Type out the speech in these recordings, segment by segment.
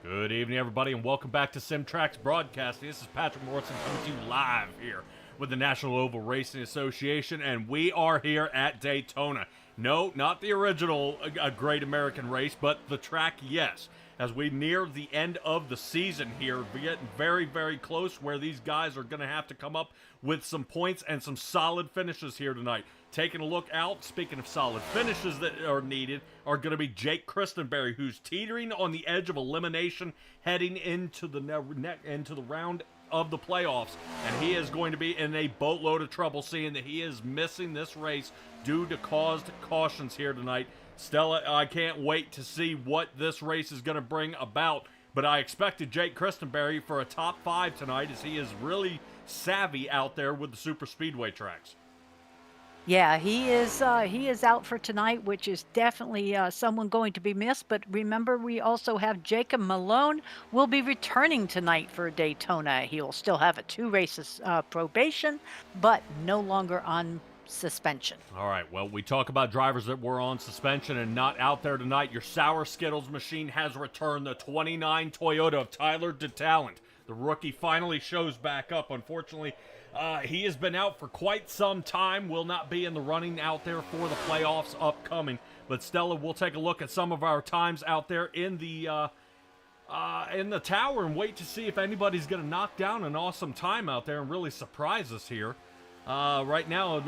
Good evening, everybody, and welcome back to SimTrax Broadcasting. This is Patrick Morrison coming to you live here with the National Oval Racing Association, and we are here at Daytona. No, not the original Great American Race, but the track, yes. As we near the end of the season here, we're getting very, very close where these guys are going to have to come up with some points and some solid finishes here tonight. Taking a look out, speaking of solid finishes that are needed, are going to be Jake Christenberry, who's teetering on the edge of elimination heading into the round of the playoffs, and he is going to be in a boatload of trouble, seeing that he is missing this race due to caused cautions here tonight. Stella, I can't wait to see what this race is going to bring about, but I expected Jake Christenberry for a top 5 tonight, as he is really savvy out there with the super speedway tracks. Yeah, he is out for tonight, which is definitely someone going to be missed. But remember, we also have Jacob Malone will be returning tonight for Daytona. He will still have a 2 races probation, but no longer on suspension. All right, well, we talk about drivers that were on suspension and not out there tonight. Your Sour Skittles machine has returned. The 29 Toyota of Tyler DeTalent. The rookie finally shows back up. Unfortunately, he has been out for quite some time, will not be in the running out there for the playoffs upcoming. But Stella, we'll take a look at some of our times out there in the tower and wait to see if anybody's going to knock down an awesome time out there and really surprise us here. Right now,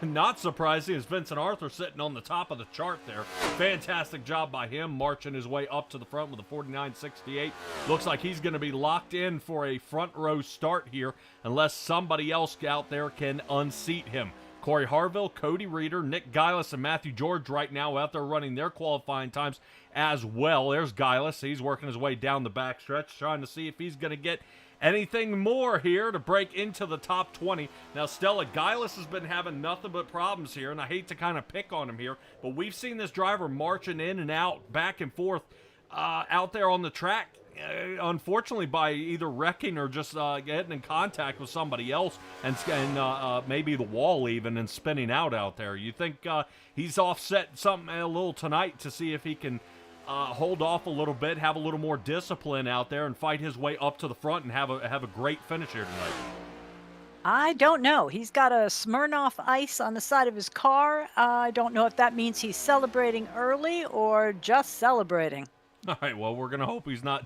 not surprising, is Vincent Arthur sitting on the top of the chart there. Fantastic job by him, marching his way up to the front with a 49.68. Looks like he's going to be locked in for a front row start here, unless somebody else out there can unseat him. Corey Harville, Cody Reeder, Nick Gillis, and Matthew George right now out there running their qualifying times as well. There's Gillis. He's working his way down the backstretch, trying to see if he's going to get anything more here to break into the top 20. Now, Stella, Gillis has been having nothing but problems here, and I hate to kind of pick on him here, but we've seen this driver marching in and out, back and forth, out there on the track, unfortunately by either wrecking or just getting in contact with somebody else and maybe the wall even, and spinning out there. You think he's offset something a little tonight to see if he can hold off a little bit, have a little more discipline out there, and fight his way up to the front and have a great finish here tonight? I don't know. He's got a Smirnoff Ice on the side of his car. I don't know if that means he's celebrating early or just celebrating. All right, well, we're going to hope he's not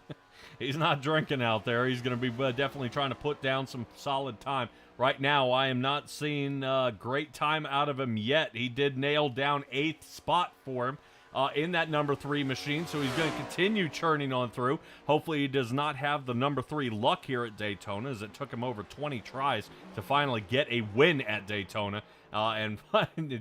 drinking out there. He's going to be definitely trying to put down some solid time. Right now, I am not seeing great time out of him yet. He did nail down 8th spot for him in that number 3 machine, so he's going to continue churning on through. Hopefully he does not have the number 3 luck here at Daytona, as it took him over 20 tries to finally get a win at Daytona. And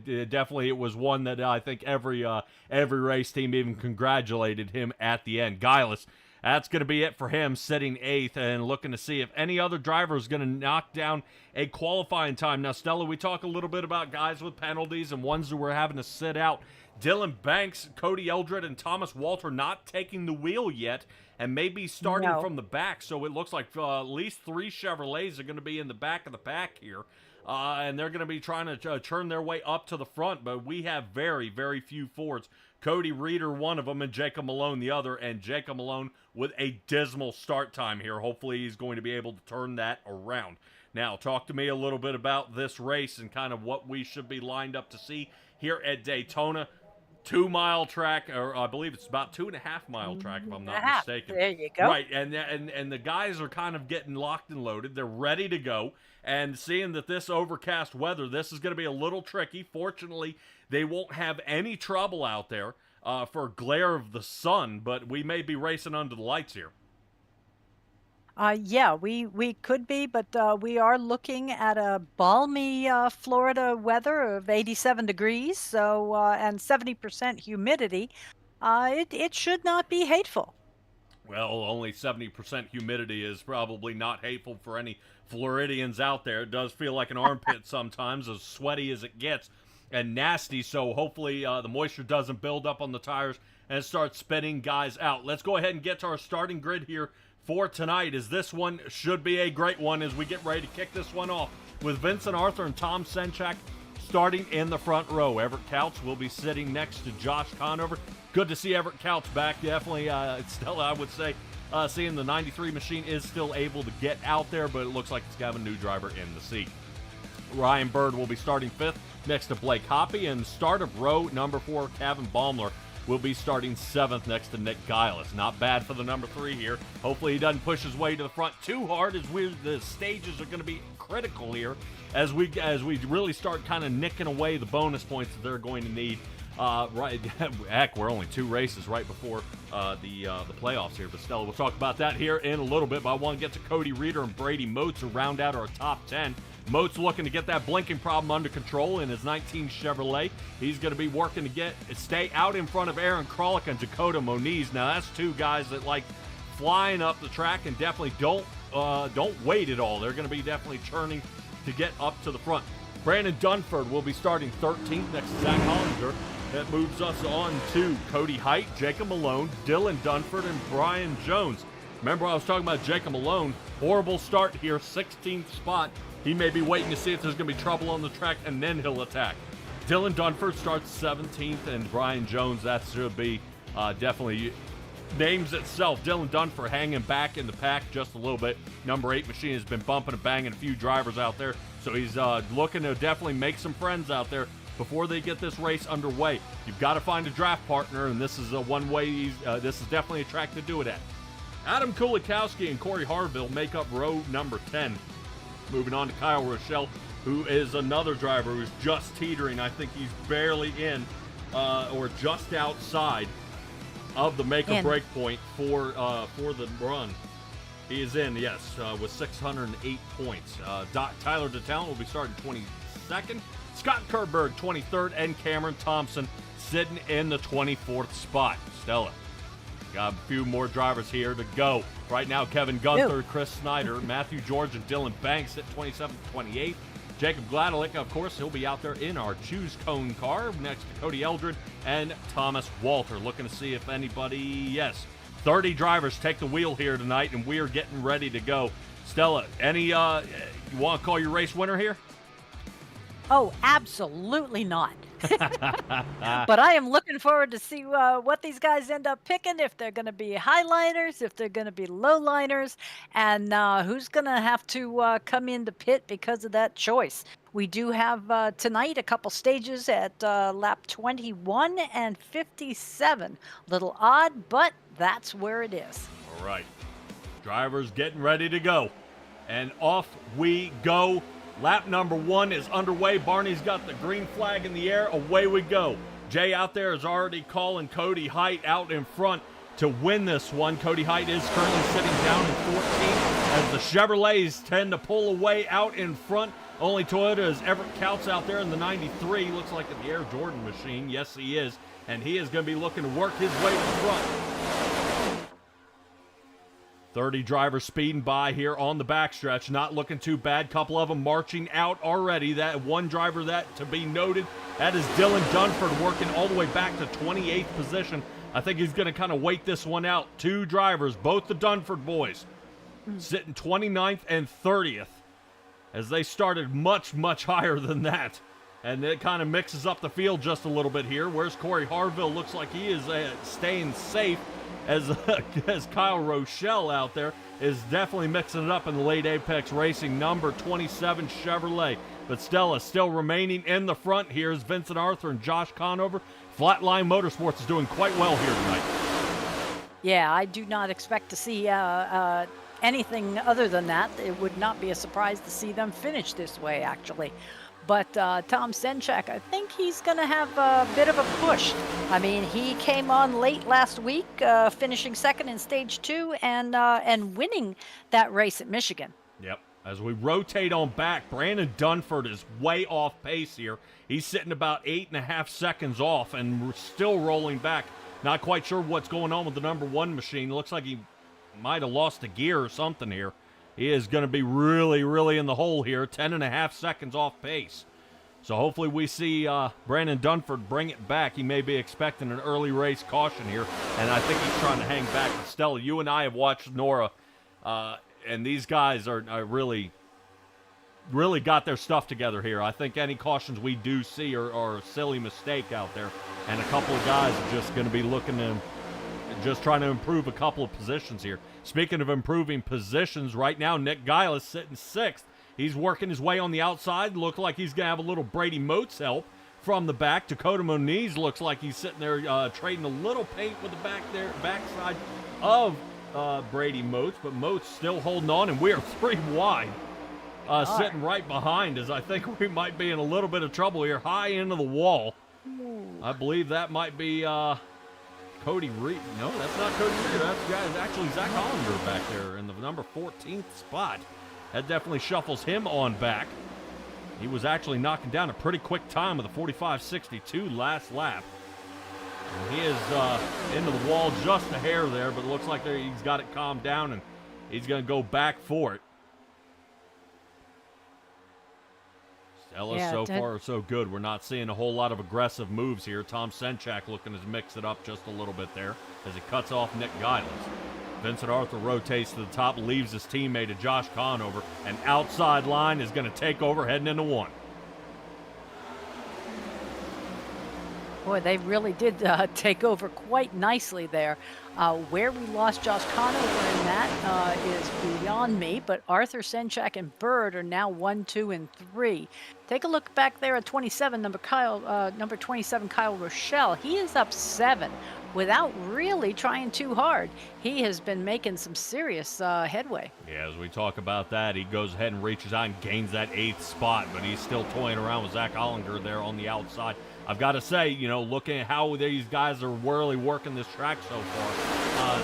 definitely it was one that I think every race team even congratulated him at the end. Gillis, that's going to be it for him, sitting 8th and looking to see if any other driver is going to knock down a qualifying time. Now, Stella, we talk a little bit about guys with penalties and ones who were having to sit out. Dylan Banks, Cody Eldred, and Thomas Walter not taking the wheel yet, and maybe starting from the back. So it looks like at least 3 Chevrolets are going to be in the back of the pack here. And they're going to be trying to churn their way up to the front, but we have very, very few Fords. Cody Reeder, one of them, and Jacob Malone, the other, and Jacob Malone with a dismal start time here. Hopefully he's going to be able to turn that around. Now, talk to me a little bit about this race and kind of what we should be lined up to see here at Daytona. 2-mile track, or I believe it's about 2.5-mile track, if I'm not mistaken. There you go. Right, and the guys are kind of getting locked and loaded. They're ready to go, and seeing that this overcast weather, this is going to be a little tricky. Fortunately, they won't have any trouble out there for glare of the sun, but we may be racing under the lights here. Yeah, we could be, but we are looking at a balmy Florida weather of 87 degrees, so and 70% humidity. It should not be hateful. Well, only 70% humidity is probably not hateful for any Floridians out there. It does feel like an armpit sometimes, as sweaty as it gets, and nasty, so hopefully the moisture doesn't build up on the tires and start spinning guys out. Let's go ahead and get to our starting grid here for tonight, as this one should be a great one as we get ready to kick this one off with Vincent Arthur and Tom Senchak starting in the front row. Everett Couch will be sitting next to Josh Conover. Good to see Everett Couch back. Definitely, still, I would say, seeing the 93 machine is still able to get out there, but it looks like it's got a new driver in the seat. Ryan Bird will be starting 5th next to Blake Hoppy, and start of row number 4, Kevin Baumler will be starting 7th next to Nick Giles. Not bad for the number 3 here. Hopefully he doesn't push his way to the front too hard, as the stages are going to be critical here as we really start kind of nicking away the bonus points that they're going to need. Right, heck, we're only 2 races right before the playoffs here. But Stella, we'll talk about that here in a little bit. But I want to get to Cody Reeder and Brady Moats to round out our top 10. Moats looking to get that blinking problem under control in his 19 Chevrolet. He's going to be working to stay out in front of Aaron Krolick and Dakota Moniz. Now that's 2 guys that like flying up the track and definitely don't wait at all. They're going to be definitely churning to get up to the front. Brandon Dunford will be starting 13th next to Zach Hollinger. That moves us on to Cody Height, Jacob Malone, Dylan Dunford, and Brian Jones. Remember I was talking about Jacob Malone. Horrible start here, 16th spot. He may be waiting to see if there's going to be trouble on the track, and then he'll attack. Dylan Dunford starts 17th, and Brian Jones, that should be definitely names itself. Dylan Dunford hanging back in the pack just a little bit. Number 8 machine has been bumping and banging a few drivers out there, so he's looking to definitely make some friends out there before they get this race underway. You've got to find a draft partner, and this is one way. This is definitely a track to do it at. Adam Kulikowski and Corey Harville make up row number 10. Moving on to Kyle Rochelle, who is another driver who's just teetering. I think he's barely in or just outside of the make-or-break point for the run. He is in, yes, with 608 points. Tyler DeTalent will be starting 22nd. Scott Kerberg, 23rd, and Cameron Thompson sitting in the 24th spot. Stella, got a few more drivers here to go. Right now, Kevin Gunther, Chris Snyder, Matthew George, and Dylan Banks at 27th, 28th. Jacob Gladelick, of course, he'll be out there in our Choose Cone car next to Cody Eldred and Thomas Walter. Looking to see if anybody, yes, 30 drivers take the wheel here tonight, and we are getting ready to go. Stella, you want to call your race winner here? Oh, absolutely not. But I am looking forward to see what these guys end up picking, if they're going to be highliners, if they're going to be lowliners, and who's going to have to come into pit because of that choice. We do have tonight a couple stages at lap 21 and 57. Little odd, but that's where it is. All right. Drivers getting ready to go. And off we go. Lap number 1 is underway. Barney's got the green flag in the air. Away we go. Jay out there is already calling Cody Height out in front to win this one. Cody Height is currently sitting down in 14th as the Chevrolets tend to pull away out in front. Only Toyota is Everett Counts out there in the 93. Looks like the Air Jordan machine. Yes, he is. And he is going to be looking to work his way to the front. 30 drivers speeding by here on the backstretch. Not looking too bad. Couple of them marching out already. That one driver that to be noted, that is Dylan Dunford working all the way back to 28th position. I think he's going to kind of wait this one out. 2 drivers, both the Dunford boys, sitting 29th and 30th as they started much, much higher than that. And it kind of mixes up the field just a little bit here. Where's Corey Harville? Looks like he is staying safe as Kyle Rochelle out there is definitely mixing it up in the late Apex Racing number 27 Chevrolet. But Stella still remaining in the front here is Vincent Arthur and Josh Conover. Flatline Motorsports is doing quite well here tonight. Yeah, I do not expect to see anything other than that. It would not be a surprise to see them finish this way, actually. But Tom Senchak, I think he's going to have a bit of a push. I mean, he came on late last week, finishing second in stage 2 and winning that race at Michigan. Yep. As we rotate on back, Brandon Dunford is way off pace here. He's sitting about 8.5 seconds off, and we're still rolling back. Not quite sure what's going on with the number 1 machine. Looks like he might have lost a gear or something here. He is going to be really, really in the hole here. 10.5 seconds off pace. So hopefully we see Brandon Dunford bring it back. He may be expecting an early race caution here, and I think he's trying to hang back. Stella, you and I have watched NORA, and these guys are really, really got their stuff together here. I think any cautions we do see are a silly mistake out there, and a couple of guys are just going to be looking to just trying to improve a couple of positions here. Speaking of improving positions, right now Nick Gillis sitting 6th. He's working his way on the outside. Look like he's going to have a little Brady Moats help from the back. Dakota Moniz looks like he's sitting there trading a little paint with the backside of Brady Moats, but Moats still holding on, and we are 3 wide. Sitting right behind as I think we might be in a little bit of trouble here. High into the wall. Ooh. I believe that might be Cody Reed. No, that's not Cody Reed. That's actually Zach Hollander back there in the number 14th spot. That definitely shuffles him on back. He was actually knocking down a pretty quick time with a 45.62 last lap. And he is into the wall just a hair there, but it looks like he's got it calmed down, and he's going to go back for it. Stella, so far so good. We're not seeing a whole lot of aggressive moves here. Tom Senchak looking to mix it up just a little bit there as he cuts off Nick Gillis. Vincent Arthur rotates to the top, leaves his teammate Josh Conover, and outside line is going to take over heading into 1. Boy, they really did take over quite nicely there. Where we lost Josh Conover in that is beyond me, but Arthur, Senchak, and Bird are now 1, 2, and 3. Take a look back there at 27, number 27, Kyle Rochelle. He is up 7 without really trying too hard. He has been making some serious headway. Yeah, as we talk about that, he goes ahead and reaches out and gains that 8th spot, but he's still toying around with Zach Hollinger there on the outside. I've got to say, you know, looking at how these guys are really working this track so far,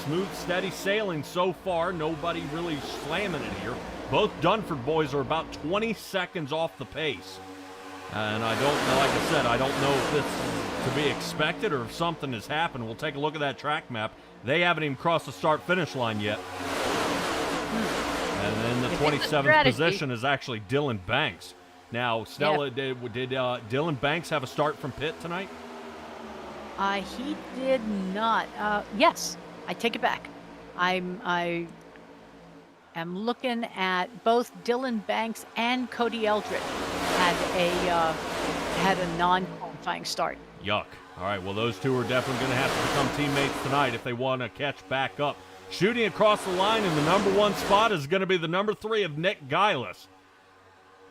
smooth, steady sailing so far. Nobody really slamming it here. Both Dunford boys are about 20 seconds off the pace. And I don't know, like I said, I don't know if this is to be expected or if something has happened. We'll take a look at that track map. They haven't even crossed the start-finish line yet. And then the 27th position is actually Dylan Banks. Now, Stella, did Dylan Banks have a start from pit tonight? He did not. Yes, I take it back. I am looking at both Dylan Banks and Cody Eldred had a non-qualifying start. Yuck. All right, well, those two are definitely going to have to become teammates tonight if they want to catch back up. Shooting across the line in the number 1 spot is going to be the number 3 of Nick Gillis.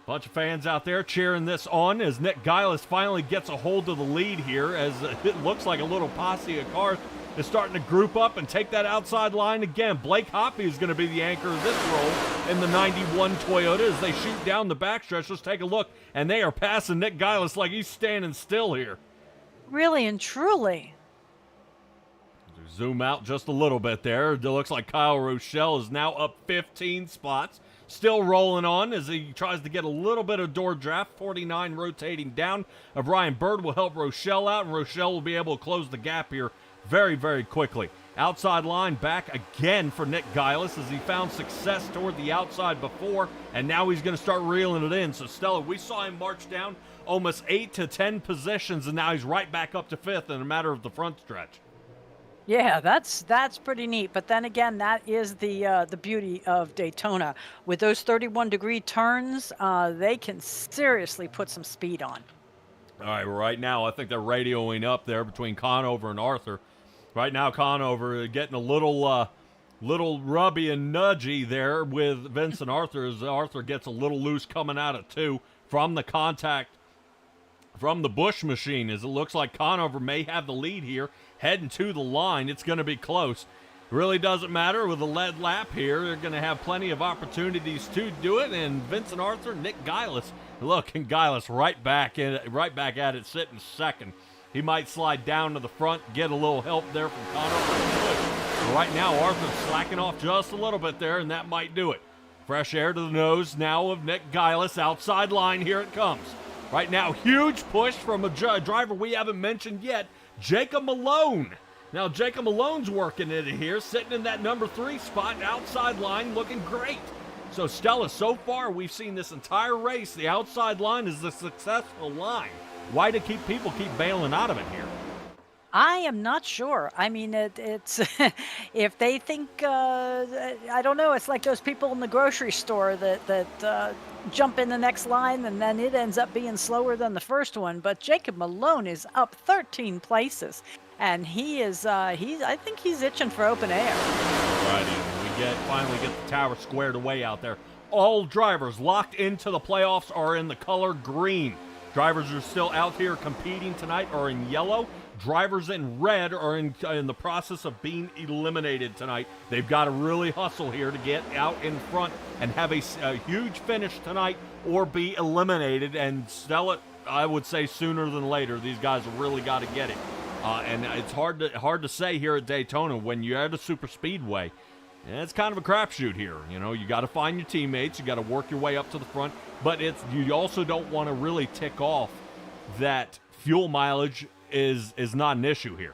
Bunch of fans out there cheering this on as Nick Gillis finally gets a hold of the lead here, as it looks like a little posse of cars is starting to group up and take that outside line again. Blake Hoppy is going to be the anchor of this role in the 91 Toyota as they shoot down the backstretch. Let's take a look, and they are passing Nick Gillis like he's standing still here. Really and truly. Zoom out just a little bit there. It looks like Kyle Rochelle is now up 15 spots. Still rolling on as he tries to get a little bit of door draft. 49 rotating down. Brian Bird will help Rochelle out, and Rochelle will be able to close the gap here very, very quickly. Outside line back again for Nick Gillis as he found success toward the outside before, and now he's going to start reeling it in. So, Stella, we saw him march down almost 8 to 10 positions, and now he's right back up to 5th in a matter of the front stretch. Yeah, that's pretty neat. But then again, that is the beauty of Daytona. With those 31-degree turns, they can seriously put some speed on. All right, right now I think they're radioing up there between Conover and Arthur. Right now, Conover getting a little rubby and nudgy there with Vincent Arthur as Arthur gets a little loose coming out of 2 from the contact from the Busch machine, as it looks like Conover may have the lead here heading to the line. It's going to be close. It really doesn't matter with a lead lap here. They're going to have plenty of opportunities to do it. And Vincent Arthur, Nick Gillis, look, and Gillis right back at it, sitting 2nd. He might slide down to the front, get a little help there from Conover. But right now, Arthur's slacking off just a little bit there, and that might do it. Fresh air to the nose now of Nick Gillis. Outside line, here it comes. Right now, huge push from a driver we haven't mentioned yet, Jacob Malone. Now, Jacob Malone's working it here, sitting in that number 3 spot, outside line, looking great. So, Stella, so far we've seen this entire race, the outside line is the successful line. Why do people keep bailing out of it here? I am not sure. I mean, it's if they think, I don't know, it's like those people in the grocery store that jump in the next line and then it ends up being slower than the first one. But Jacob Malone is up 13 places. and I think he's itching for open air. Alrighty, we finally get the tower squared away out there. All drivers locked into the playoffs are in the color green. Drivers who are still out here competing tonight are in yellow. Drivers in red are in the process of being eliminated tonight. They've got to really hustle here to get out in front and have a huge finish tonight or be eliminated and sell it, I would say, sooner than later. These guys have really got to get it. And it's hard to say here at Daytona when you're at a super speedway. It's kind of a crapshoot here. You know, you got to find your teammates. You got to work your way up to the front. But you also don't want to really tick off that fuel mileage is not an issue here.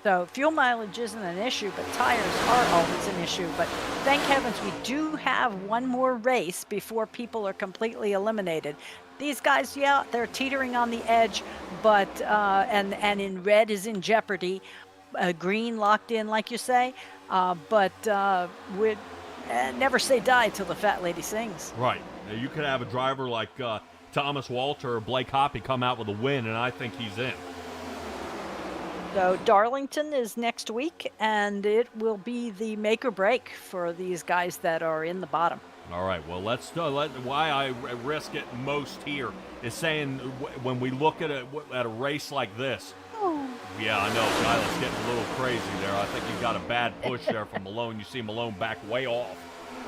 So fuel mileage isn't an issue, but tires are always an issue. But thank heavens we do have one more race before people are completely eliminated. These guys, yeah, they're teetering on the edge, but and in red is in jeopardy. Green locked in, like you say, but we'd never say die till the fat lady sings. Right. You could have a driver like Thomas Walter or Blake Hoppy come out with a win, and I think he's in. So Darlington is next week, and it will be the make or break for these guys that are in the bottom. All right, well, why I risk it most here is saying when we look at a race like this. Oh. Yeah, I know, Silas getting a little crazy there. I think you got a bad push there from Malone. You see Malone back way off,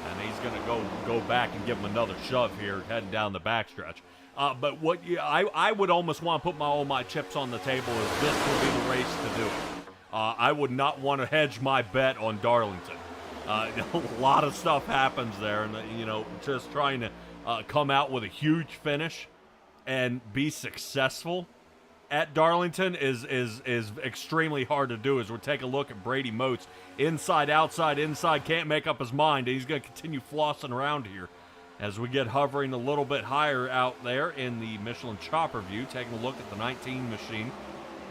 and he's going to go back and give him another shove here, heading down the backstretch. But I would almost want to put all my chips on the table as this would be the race to do it. I would not want to hedge my bet on Darlington. A lot of stuff happens there, and just trying to come out with a huge finish and be successful at Darlington is extremely hard to do. As we take a look at Brady Moats, inside, can't make up his mind. He's going to continue flossing around here as we get hovering a little bit higher out there in the Michelin chopper view, taking a look at the 19 machine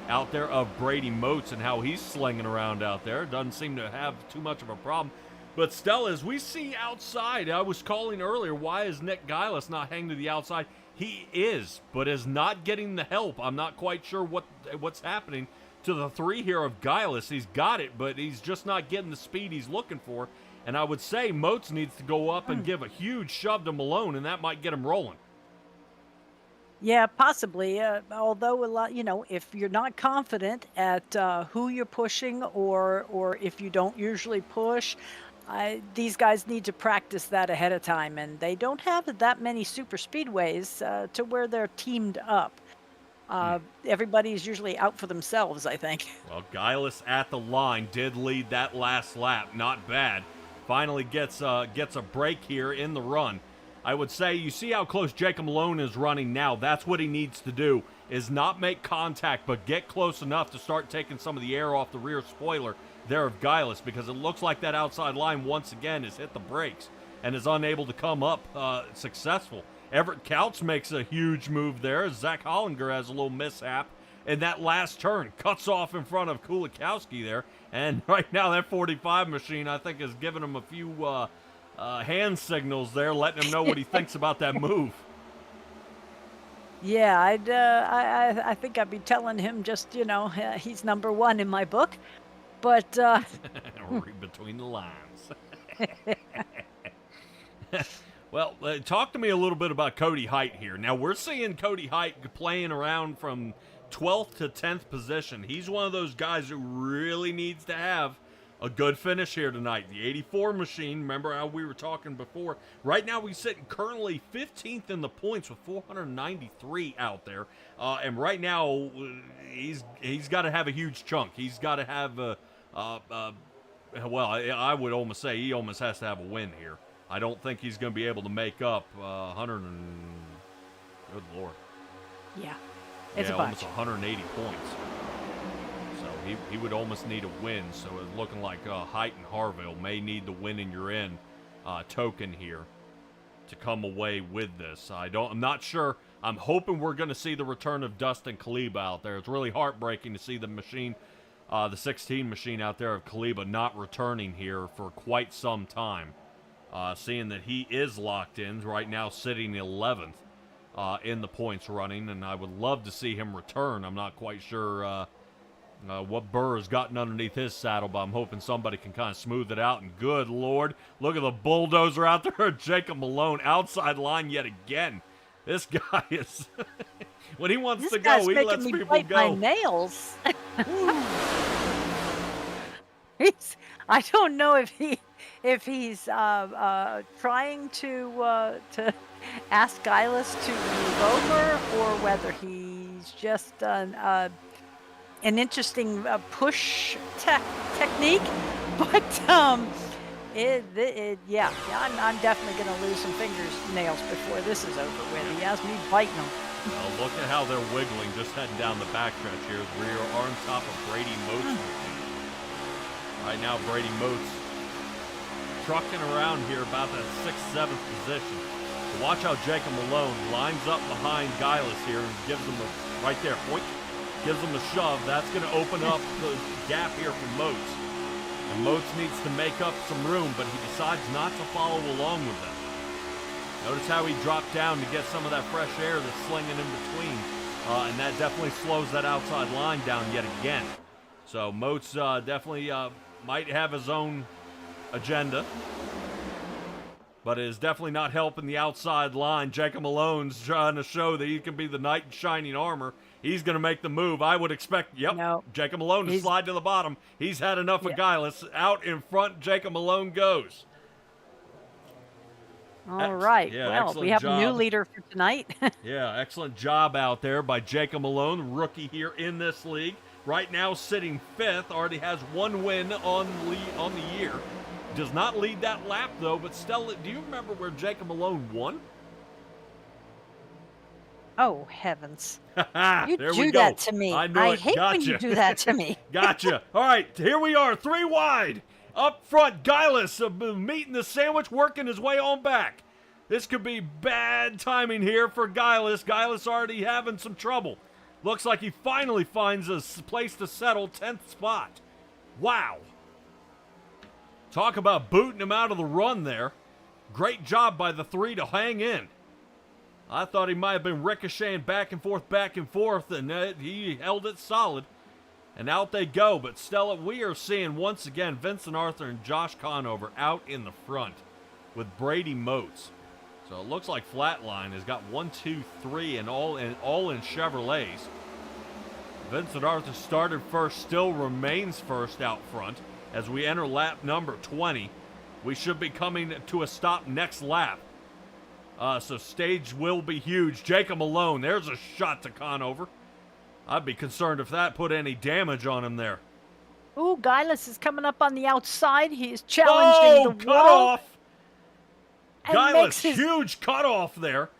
out there of Brady Moats and how he's slinging around out there. Doesn't seem to have too much of a problem. But Stella, as we see outside, I was calling earlier, why is Nick Gillis not hanging to the outside? He is, but is not getting the help. I'm not quite sure what's happening to the three here of Gillis. He's got it, but he's just not getting the speed he's looking for. And I would say Moats needs to go up and give a huge shove to Malone, and that might get him rolling. Yeah, possibly. Although a lot, if you're not confident at who you're pushing, or if you don't usually push, these guys need to practice that ahead of time, and they don't have that many super speedways to where they're teamed up. Everybody's usually out for themselves, I think. Well, Gillis at the line did lead that last lap. Not bad. Finally gets a break here in the run. I would say, you see how close Jacob Malone is running now. That's what he needs to do, is not make contact, but get close enough to start taking some of the air off the rear spoiler there of Gillis, because it looks like that outside line once again has hit the brakes and is unable to come up successful. Everett Couch makes a huge move there. Zach Hollinger has a little mishap in that last turn, cuts off in front of Kulikowski there, and right now that 45 machine, I think, is giving him a few hand signals there, letting him know what he thinks about that move. Yeah, I think I'd be telling him just, he's number one in my book. But read between the lines. Well, talk to me a little bit about Cody Height here. Now, we're seeing Cody Height playing around from 12th to 10th position. He's one of those guys who really needs to have a good finish here tonight. The 84 machine, remember how we were talking before? Right now, we're sitting currently 15th in the points with 493 out there. And right now, he's got to have a huge chunk. He's got to have I would almost say he almost has to have a win here. I don't think he's going to be able to make up 100 and... Good Lord. Yeah, it's a bunch. Almost 180 points. So he would almost need a win. So it's looking like Height and Harville may need the win in your end token here to come away with this. I'm not sure. I'm hoping we're going to see the return of Dustin Kaliba out there. It's really heartbreaking to see the machine, the 16 machine out there of Kaliba not returning here for quite some time. Seeing that he is locked in right now, sitting 11th in the points running, and I would love to see him return. I'm not quite sure what Burr has gotten underneath his saddle, but I'm hoping somebody can kind of smooth it out. And good Lord, look at the bulldozer out there. Jacob Malone outside line yet again. This guy is, when he wants This to guy's go, he making lets me people bite my go. nails. I don't know if he's trying to ask Gillis to move over, or whether he's just an interesting push technique. But yeah, I'm definitely going to lose some fingernails before this is over with. He has me biting them. Look at how they're wiggling, just heading down the backstretch here. We are on top of Brady Moats. Right now, Brady Moats trucking around here about that 6th, 7th position. So watch how Jacob Malone lines up behind Gillis here and gives him right there, point, gives him a shove. That's going to open up the gap here for Moats. And Moats needs to make up some room, but he decides not to follow along with them. Notice how he dropped down to get some of that fresh air that's slinging in between. And that definitely slows that outside line down yet again. So Moats definitely might have his own agenda, but it is definitely not helping the outside line. Jacob Malone's trying to show that he can be the knight in shining armor. He's going to make the move. I would expect, Jacob Malone to slide to the bottom. He's had enough of Gillis. Out in front, Jacob Malone goes. All right. Well, we have a new leader for tonight. Yeah, excellent job out there by Jacob Malone, rookie here in this league. Right now sitting 5th, already has 1 win on the year. Does not lead that lap, though, but Stella, do you remember where Jacob Malone won? Oh, heavens. You do that to me. I hate when you do that to me. Gotcha. All right, here we are, 3 wide. Up front, Gillis meeting the sandwich, working his way on back. This could be bad timing here for Gillis. Gillis already having some trouble. Looks like he finally finds a place to settle, 10th spot. Wow. Talk about booting him out of the run there. Great job by the 3 to hang in. I thought he might have been ricocheting back and forth, and he held it solid. And out they go. But Stella, we are seeing once again Vincent Arthur and Josh Conover out in the front with Brady Moats. So it looks like Flatline has got 1, 2, 3, and all in Chevrolets. Vincent Arthur started first, still remains first out front. As we enter lap number 20, we should be coming to a stop next lap. So stage will be huge. Jacob Malone, there's a shot to Conover. I'd be concerned if that put any damage on him there. Ooh, Gillis is coming up on the outside. He is challenging the cut wall. Off. Gillis, huge cutoff there.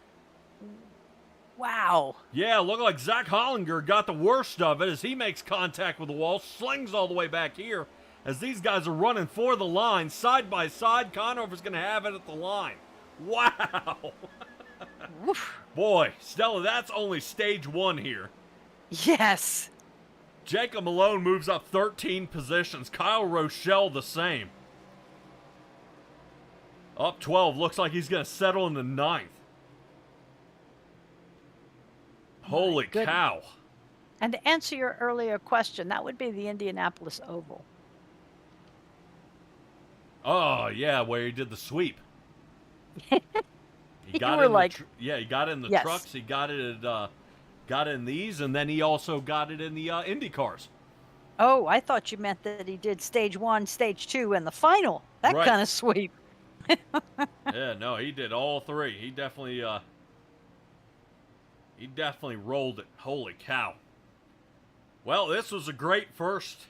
Wow. Yeah, looked like Zach Hollinger got the worst of it as he makes contact with the wall, slings all the way back here. As these guys are running for the line, side by side, Conover's going to have it at the line. Wow. Boy, Stella, that's only stage 1 here. Yes. Jacob Malone moves up 13 positions. Kyle Rochelle the same. Up 12. Looks like he's going to settle in the 9th. Holy cow. And to answer your earlier question, that would be the Indianapolis Oval. Oh, yeah, where he did the sweep. He got he got it in the trucks. He got it in these, and then he also got it in the Indy cars. Oh, I thought you meant that he did stage 1, stage 2, and the final. That kind of sweep. Yeah, no, he did all 3. He definitely rolled it. Holy cow. Well, this was a great first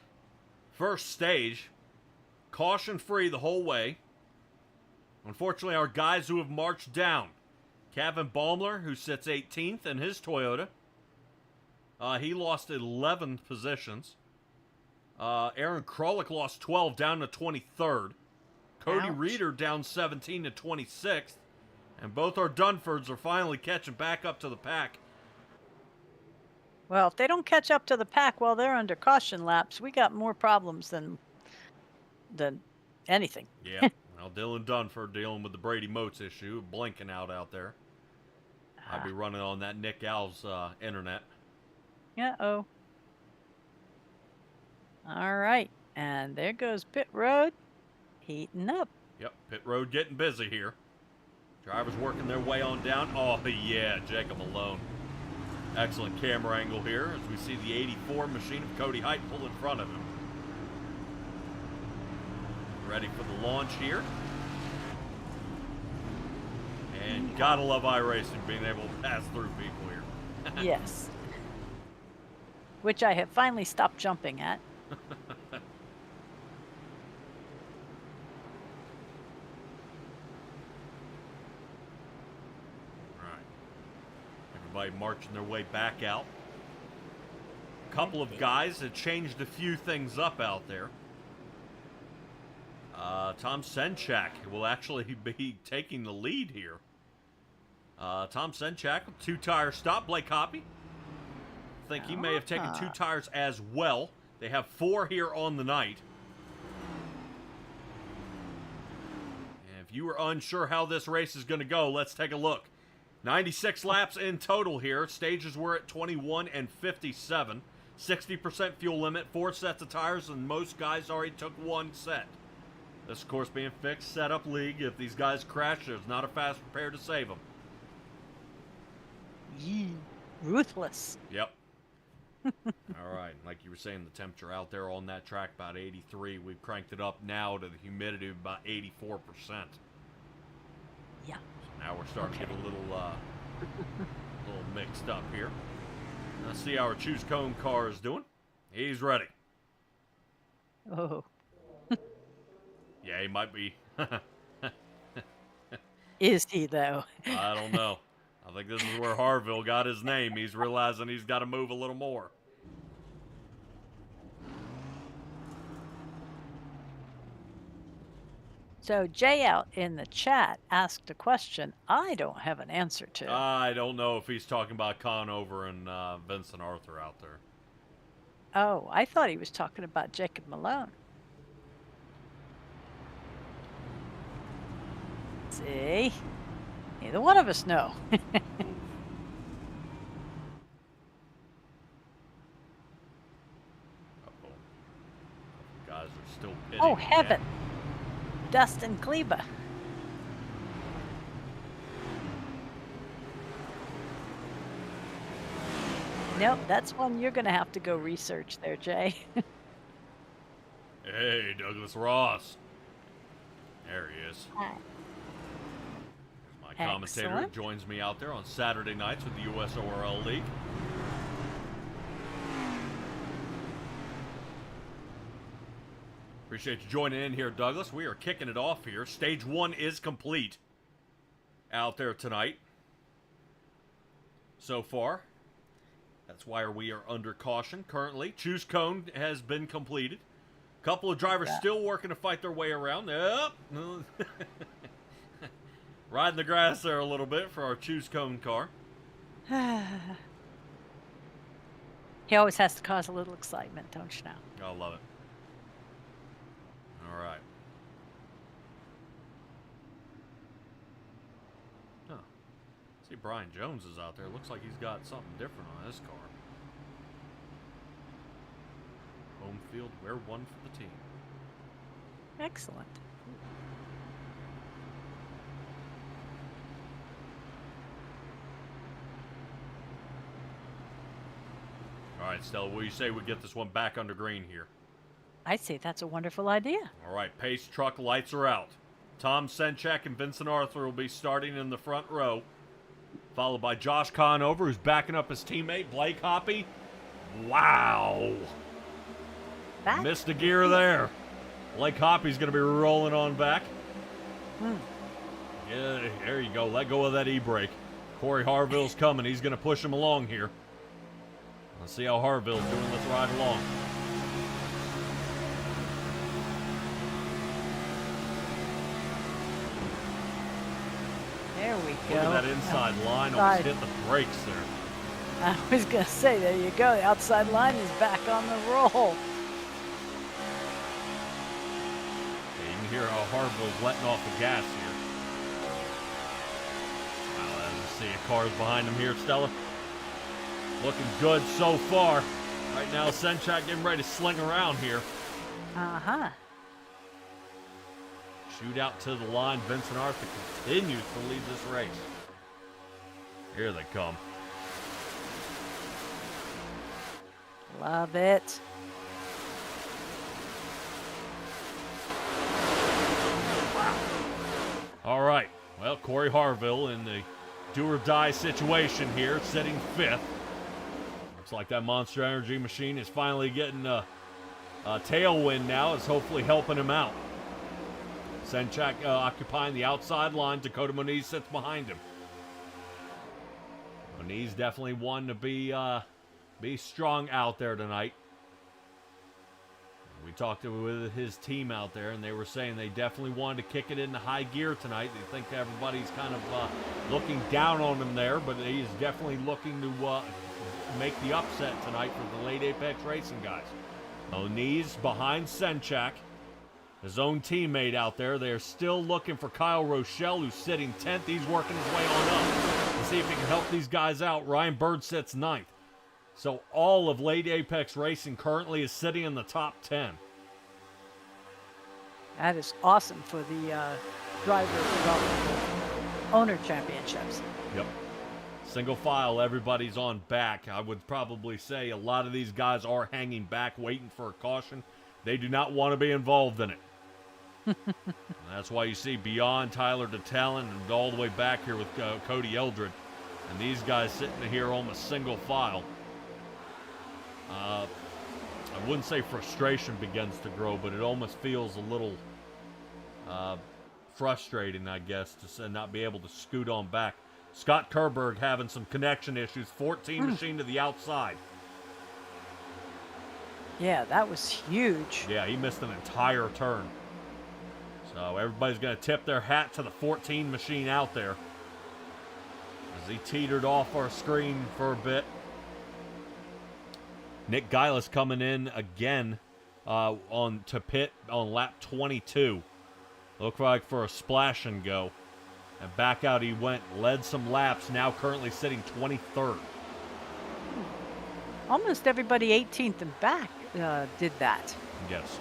stage. Caution free the whole way. Unfortunately, our guys who have marched down. Kevin Baumler, who sits 18th in his Toyota. He lost 11 positions. Aaron Krolick lost 12 down to 23rd. Cody Reeder down 17 to 26th. And both our Dunfords are finally catching back up to the pack. Well, if they don't catch up to the pack while they're under caution laps, we got more problems than anything. Yeah. Well, Dylan Dunford dealing with the Brady Moats issue, blinking out there. I'd be running on that Nick Alves internet. Uh-oh. All right. And there goes pit road heating up. Yep, pit road getting busy here. Drivers working their way on down. Oh, yeah, Jacob Malone. Excellent camera angle here as we see the 84 machine of Cody Height pull in front of him. Ready for the launch here. And gotta love iRacing being able to pass through people here. Yes. Which I have finally stopped jumping at. Everybody marching their way back out. A couple of guys that changed a few things up out there. Tom Senchak will actually be taking the lead here. Tom Senchak, 2-tire stop. Blake Hoppy, I think he may have taken 2 tires as well. They have 4 here on the night. And if you were unsure how this race is going to go, let's take a look. 96 laps in total here. Stages were at 21 and 57. 60% fuel limit, 4 sets of tires, and most guys already took 1 set. This, of course, being fixed setup league. If these guys crash, there's not a fast repair to save them. Yee, ruthless. Yep. All right, like you were saying, the temperature out there on that track about 83. We've cranked it up now to the humidity of about 84%. Yeah. Now we're starting to get a little mixed up here. Let's see how our Choose Cone car is doing. He's ready. Oh. Yeah, he might be. Is he, though? I don't know. I think this is where Harville got his name. He's realizing he's got to move a little more. So Jay out in the chat asked a question I don't have an answer to. I don't know if he's talking about Conover and Vincent Arthur out there. Oh, I thought he was talking about Jacob Malone. See? Neither one of us know. Uh-oh. Guys are still pitting. Oh, heaven. Dustin Kleba. Nope, that's one you're going to have to go research there, Jay. Hey, Douglas Ross. There he is. Hi. My commentator Excellent. joins me out there on Saturday nights with the USORL League. Appreciate you joining in here, Douglas. We are kicking it off here. Stage 1 is complete out there tonight. So far. That's why we are under caution currently. Choose Cone has been completed. A couple of drivers still working to fight their way around. Yep. Riding the grass there a little bit for our Choose Cone car. He always has to cause a little excitement, don't you know? I love it. All right. Huh. See, Brian Jones is out there. Looks like he's got something different on his car. Home field, wear one for the team. Excellent. All right, Stella, what do you say we get this one back under green here? I say that's a wonderful idea. All right, pace truck lights are out. Tom Senchak and Vincent Arthur will be starting in the front row, followed by Josh Conover, who's backing up his teammate, Blake Hoppy. Wow. Missed a gear there. Blake Hoppy's going to be rolling on back. Yeah, there you go. Let go of that e-brake. Corey Harville's coming. He's going to push him along here. Let's see how Harville's doing. Let's ride along. There we go. Look at that inside line. Almost hit the brakes there. I was going to say, there you go. The outside line is back on the roll. Yeah, you can hear how Harville's letting off the gas here. Wow, let's see. Cars behind him here, Stella. Looking good so far. Right now, Senchak getting ready to sling around here. Uh-huh. Shootout to the line. Vincent Arthur continues to lead this race. Here they come. Love it. All right. Well, Corey Harville in the do-or-die situation here, sitting 5th. Looks like that Monster Energy machine is finally getting a tailwind now. It's hopefully helping him out. Senchak occupying the outside line. Dakota Moniz sits behind him. Moniz definitely one to be strong out there tonight. We talked with his team out there, and they were saying they definitely wanted to kick it into high gear tonight. They think everybody's kind of looking down on him there, but he's definitely looking to make the upset tonight for the late Apex Racing guys. Moniz behind Senchak, his own teammate out there. They're still looking for Kyle Rochelle, who's sitting 10th. He's working his way on up to see if he can help these guys out. Ryan Bird sits 9th. So all of late Apex Racing currently is sitting in the top 10. That is awesome for the driver development owner championships. Yep. Single file, everybody's on back. I would probably say a lot of these guys are hanging back, waiting for a caution. They do not want to be involved in it. That's why you see beyond Tyler DeTalon and all the way back here with Cody Eldred. And these guys sitting here almost single file. I wouldn't say frustration begins to grow, but it almost feels a little frustrating, I guess, to not be able to scoot on back. Scott Kerberg having some connection issues. 14 machine to the outside. Yeah, that was huge. Yeah, he missed an entire turn. So everybody's going to tip their hat to the 14 machine out there as he teetered off our screen for a bit. Nick Gillis coming in again to pit on lap 22. Looked like for a splash and go. And back out he went, led some laps, now currently sitting 23rd. Almost everybody 18th and back did that. Yes.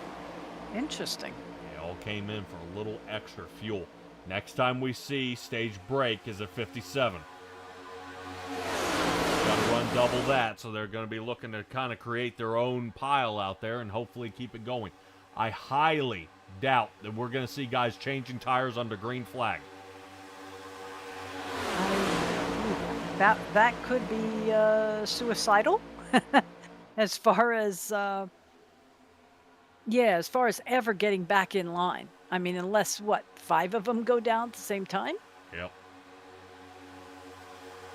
Interesting. They all came in for a little extra fuel. Next time we see stage break is at 57. Got to run double that, so they're going to be looking to kind of create their own pile out there and hopefully keep it going. I highly doubt that we're going to see guys changing tires under green flag. That could be suicidal. as far as ever getting back in line. I mean, unless 5 of them go down at the same time. Yep.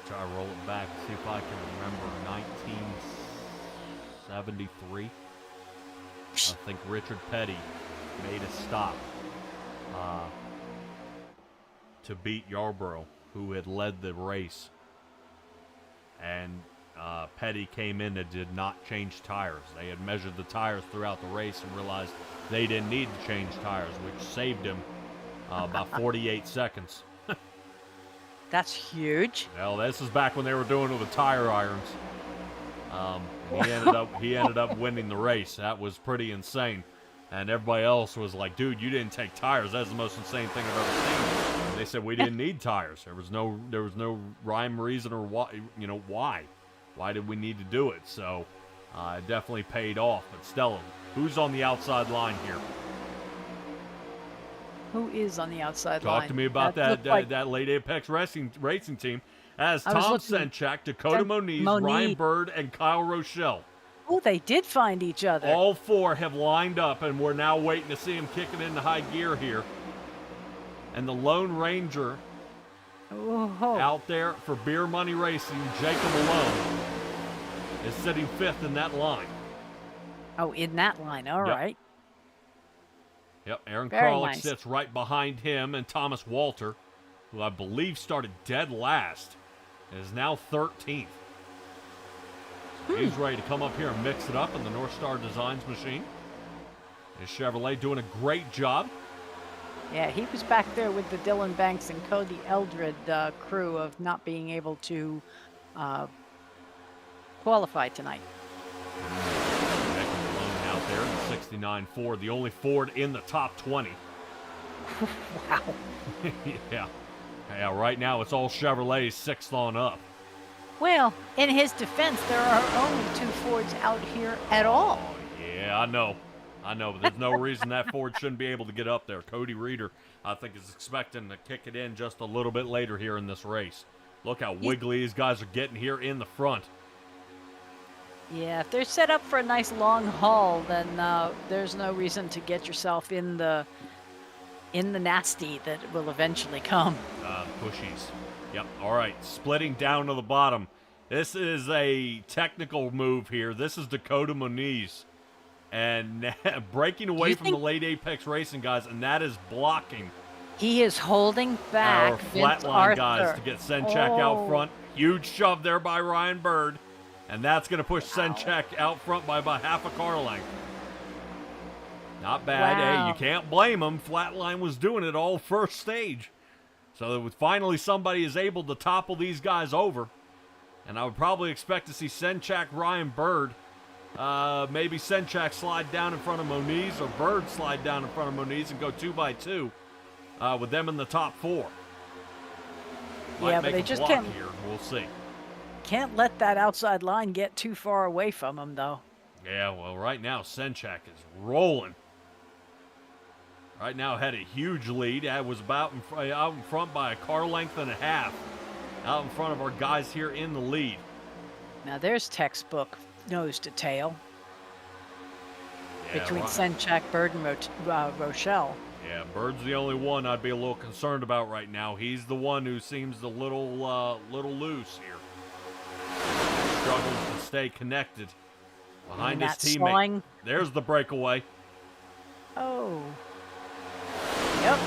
Try to roll it back, see if I can remember 1973. I think Richard Petty made a stop to beat Yarborough, who had led the race. And Petty came in and did not change tires. They had measured the tires throughout the race and realized they didn't need to change tires, which saved him about 48 seconds. That's huge. Well, this is back when they were doing it with tire irons. He ended up winning the race. That was pretty insane. And everybody else was like, dude, you didn't take tires. That's the most insane thing I've ever seen. And they said we didn't need tires. There was no rhyme, reason, or why. Why did we need to do it? So it definitely paid off. But Stella, who's on the outside line here? Who is on the outside line? Talk to me about that late Apex racing team. As Tom Senchak, Dakota Moniz, Ryan Bird, and Kyle Rochelle. Oh, they did find each other. All 4 have lined up, and we're now waiting to see them kick it into high gear here. And the Lone Ranger out there for Beer Money Racing, Jacob Malone, is sitting 5th in that line. Oh, in that line. All right. Yep, Aaron Very Kralik nice. sits right behind him, and Thomas Walter, who I believe started dead last, is now 13th. So he's ready to come up here and mix it up in the North Star Designs machine. His Chevrolet doing a great job. Yeah, he was back there with the Dylan Banks and Cody Eldred crew of not being able to qualify tonight. Jacob Malone out there in the 69 Ford, the only Ford in the top 20. Wow. Yeah. Yeah, right now it's all Chevrolets 6th on up. Well, in his defense, there are only 2 Fords out here at all. Oh, yeah, I know, but there's no reason that Ford shouldn't be able to get up there. Cody Reeder, I think, is expecting to kick it in just a little bit later here in this race. Look how wiggly these guys are getting here in the front. Yeah, if they're set up for a nice long haul, then there's no reason to get yourself in the nasty that will eventually come. Pushies. Yep, all right, splitting down to the bottom. This is a technical move here. This is Dakota Muniz. And breaking away from the late Apex Racing guys, and that is blocking He is holding back our Vince flatline Arthur. guys to get Senchak out front. Huge shove there by Ryan Bird. And that's going to push Senchak out front by about half a car length. Not bad. Wow. Hey, you can't blame him. Flatline was doing it all first stage. So finally somebody is able to topple these guys over. And I would probably expect to see Senchak, Ryan Bird. Maybe Senchak slide down in front of Moniz, or Bird slide down in front of Moniz and go 2x2 with them in the top 4. Yeah, but they just can't. Here. We'll see. Can't let that outside line get too far away from him, though. Yeah, well, right now Senchak is rolling. Right now had a huge lead. I was out in front by a car length and a half. Out in front of our guys here in the lead. Now there's textbook nose to tail between right. Senchak, Bird, and Rochelle. Yeah, Bird's the only one I'd be a little concerned about right now. He's the one who seems a little loose here. Struggles to stay connected behind his teammate. Slowing. There's the breakaway. Oh. Yep.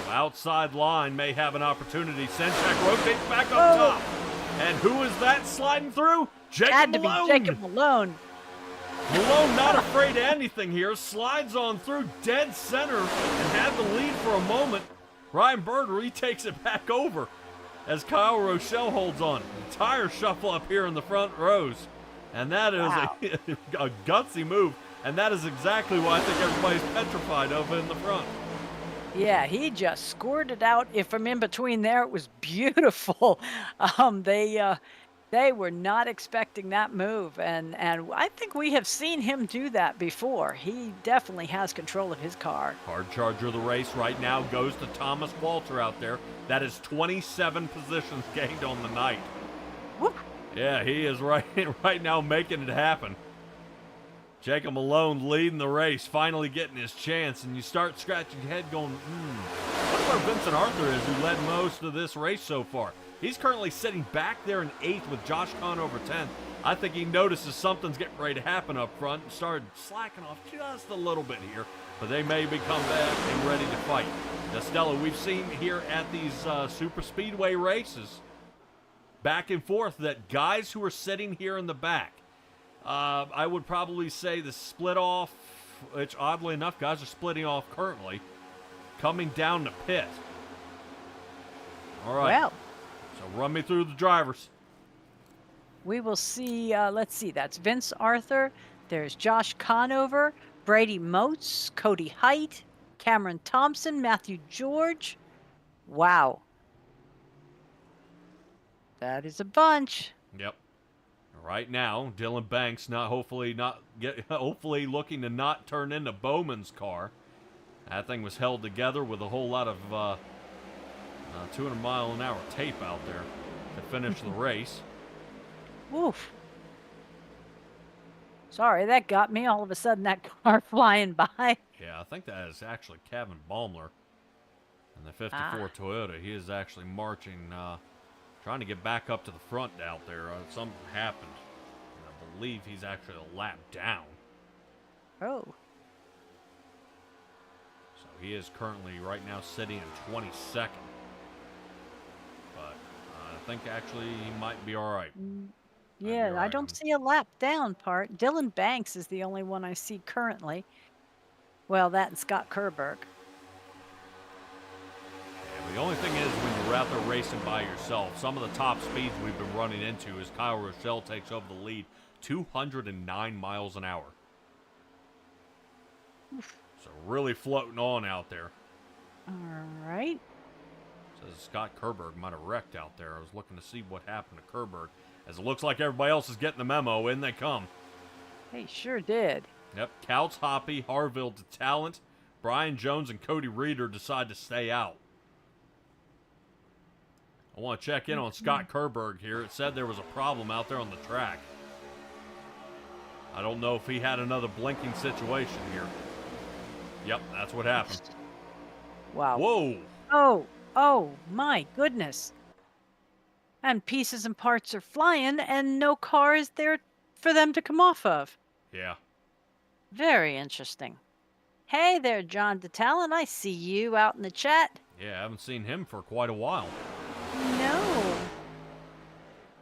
Outside line may have an opportunity. Senchak rotates back up top. And who is that sliding through? Jacob Had to Malone. be Jacob Malone. Malone not afraid of anything here. Slides on through dead center and had the lead for a moment. Ryan Bird retakes it back over as Kyle Rochelle holds on. Tire shuffle up here in the front rows. And that is a gutsy move. And that is exactly why I think everybody's petrified of in the front. Yeah, he just scored it out. If from in between there, it was beautiful. They were not expecting that move, and I think we have seen him do that before. He definitely has control of his car. Hard charger of the race right now goes to Thomas Walter out there. That is 27 positions gained on the night. Whoop. Yeah, he is right now making it happen. Jacob Malone leading the race, finally getting his chance, and you start scratching your head going, What about Vincent Arthur is, who led most of this race so far? He's currently sitting back there in 8th with Josh Kahn over 10th. I think he notices something's getting ready to happen up front and started slacking off just a little bit here, but they may come back and ready to fight. Now, Stella, we've seen here at these super speedway races, back and forth, that guys who are sitting here in the back, I would probably say the split off, which oddly enough, guys are splitting off currently, coming down to pit. All right. Well, So run me through the drivers. we will see. Let's see. That's Vince Arthur. There's Josh Conover, Brady Moats, Cody Height, Cameron Thompson, Matthew George. Wow. That is a bunch. Yep. Right now, Dylan Banks hopefully looking to not turn into Bowman's car. That thing was held together with a whole lot of 200-mile-an-hour tape out there to finish the race. Woof. Sorry, that got me. All of a sudden, that car flying by. Yeah, I think that is actually Kevin Baumler in the 54 Toyota. He is actually marching, trying to get back up to the front out there. Something happened. And I believe he's actually a lap down. Oh. So he is currently right now sitting in 22nd. But I think actually he might be all right. Yeah, I don't see a lap down part. Dylan Banks is the only one I see currently. Well, that and Scott Kerberg. Yeah, the only thing is when you're out there racing by yourself, some of the top speeds we've been running into as Kyle Rochelle takes over the lead. 209 miles an hour. So really floating on out there. All right. Says Scott Kerberg might have wrecked out there. I was looking to see what happened to Kerberg. As it looks like everybody else is getting the memo, in they come. They sure did. Yep, Couts, Hoppy, Harville to Talent. Brian Jones and Cody Reeder decide to stay out. I want to check in on Scott Kerberg here. It said there was a problem out there on the track. I don't know if he had another blinking situation here. Yep, that's what happened. Wow. Whoa! Oh, my goodness. And pieces and parts are flying, and no car is there for them to come off of. Yeah. Very interesting. Hey there, John DeTalent. I see you out in the chat. Yeah, I haven't seen him for quite a while. No.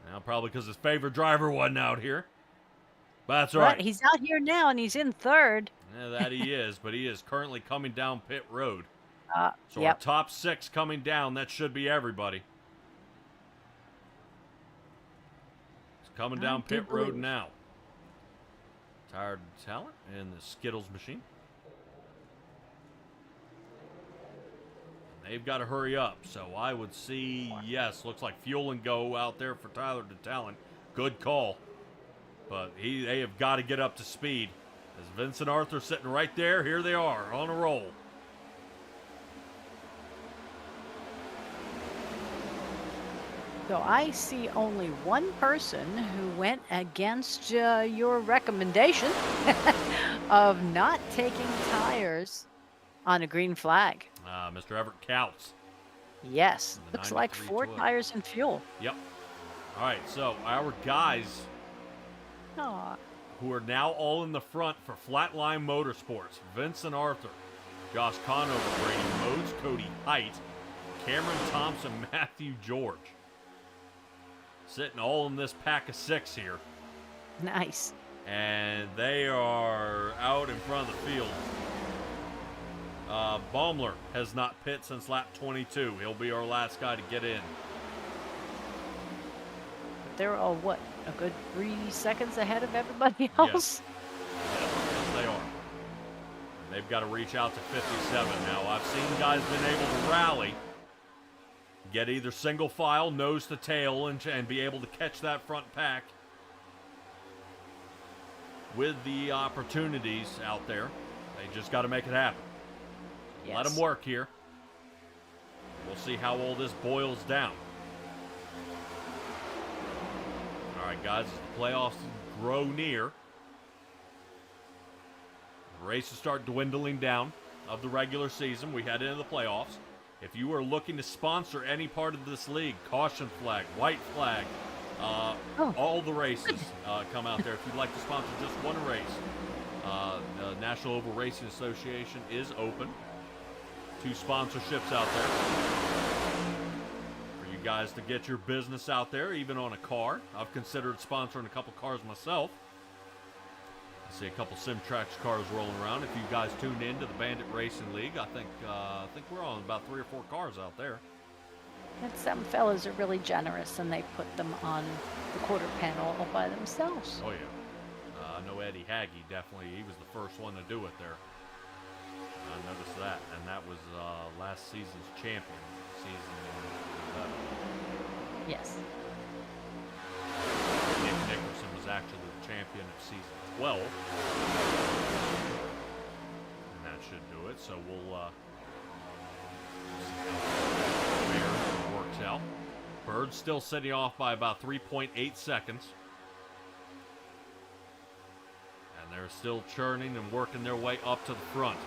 Now, probably because his favorite driver wasn't out here. But that's all right. But he's out here now, and he's in third. Yeah, that he is, but he is currently coming down pit road. So Yep. our top 6 coming down, that should be everybody. It's coming down pit road now. Tired Talent and the Skittles machine. They've got to hurry up, so I would see, yes, looks like fuel and go out there for Tyler DeTalent. Good call. But they have got to get up to speed. As Vincent Arthur sitting right there, here they are on a roll. So I see only one person who went against your recommendation of not taking tires on a green flag. Mr. Everett Couts. Yes, The looks like 4 93 tires and fuel. Yep. All right, so our guys Aw. who are now all in the front for Flatline Motorsports. Vincent Arthur, Josh Conover, Brady Modes, Cody Height, Cameron Thompson, Matthew George. Sitting all in this pack of 6 here. Nice. And they are out in front of the field. Baumler has not pit since lap 22. He'll be our last guy to get in. But they're all, what, a good 3 seconds ahead of everybody else? Yes, they are. And they've got to reach out to 57 now. I've seen guys been able to rally, get either single file, nose to tail, and be able to catch that front pack with the opportunities out there. They just got to make it happen. Yes. Let them work here. We'll see how all this boils down. All right, guys, as the playoffs grow near, the races start dwindling down of the regular season. We head into the playoffs. If you are looking to sponsor any part of this league, caution flag, white flag, all the races come out there. If you'd like to sponsor just one race, the National Oval Racing Association is open. 2 sponsorships out there for you guys to get your business out there, even on a car. I've considered sponsoring a couple cars myself. I see a couple Simtrax cars rolling around. If you guys tuned in to the Bandit Racing League, I think we're on about 3 or 4 cars out there. And some fellas are really generous, and they put them on the quarter panel all by themselves. Oh, yeah. I know Eddie Haggy, definitely. He was the first one to do it there. I noticed that. And that was last season's champion. Yes. Nick Nickerson was actually the champion of season 12. And that should do it. So we'll see how it works out. Bird's still sitting off by about 3.8 seconds. And they're still churning and working their way up to the front.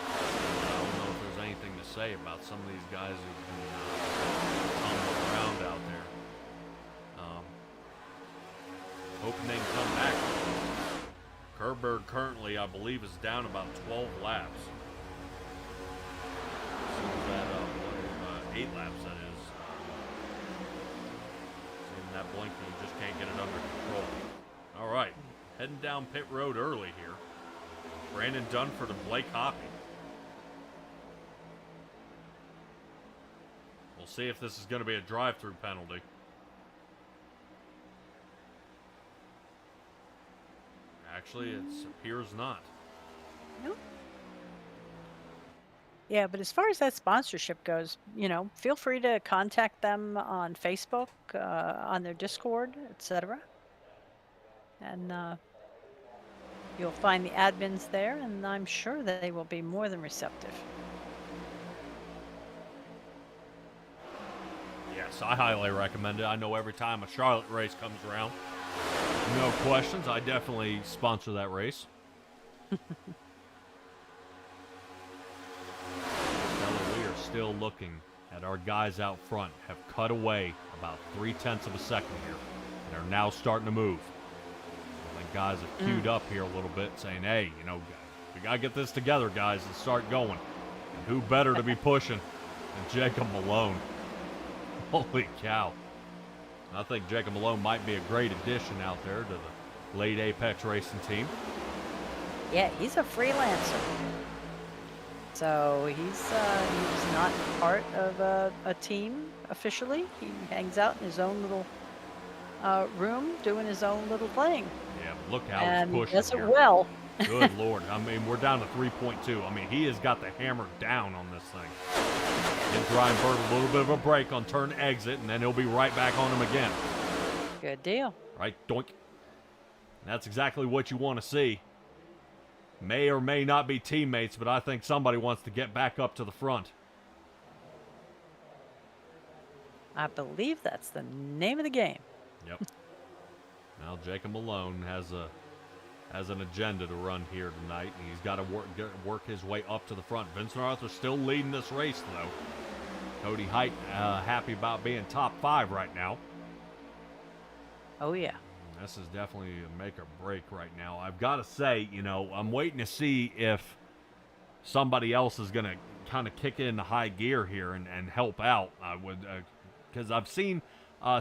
I don't know if there's anything to say about some of these guys who've been tumbling around out there. Hoping they can come back. Kerberg currently, I believe, is down about 12 laps. So that, 8 laps, that is. Seeing that blinking, you just can't get it under control. All right, heading down pit road early here. Brandon Dunford and Blake Hoppy. We'll see if this is going to be a drive-through penalty. Actually, it appears not. Nope. Yeah, but as far as that sponsorship goes, feel free to contact them on Facebook, on their Discord, etc. And you'll find the admins there, and I'm sure that they will be more than receptive. Yes, I highly recommend it. I know every time a Charlotte race comes around, no questions, I definitely sponsor that race. We are still looking at our guys out front, have cut away about 0.3 of a second here, and are now starting to move. I think guys have queued up here a little bit, saying, hey, we got to get this together, guys, and start going. And who better to be pushing than Jacob Malone? Holy cow. I think Jacob Malone might be a great addition out there to the late Apex Racing team. Yeah, he's a freelancer. So he's not part of a team officially. He hangs out in his own little room doing his own little thing. Yeah, look how and he's pushing he does it here. well. Good Lord. I mean, we're down to 3.2. I mean, he has got the hammer down on this thing. Gives Ryan Bird a little bit of a break on turn exit, and then he'll be right back on him again. Good deal. Right, doink. That's exactly what you want to see. May or may not be teammates, but I think somebody wants to get back up to the front. I believe that's the name of the game. Yep. Now Jacob Malone has an agenda to run here tonight, and he's got to work his way up to the front. Vincent Arthur still leading this race, though. Cody Height happy about being top 5 right now. Oh, yeah. This is definitely a make or break right now. I've got to say, I'm waiting to see if somebody else is going to kind of kick into high gear here and help out. I would, because I've seen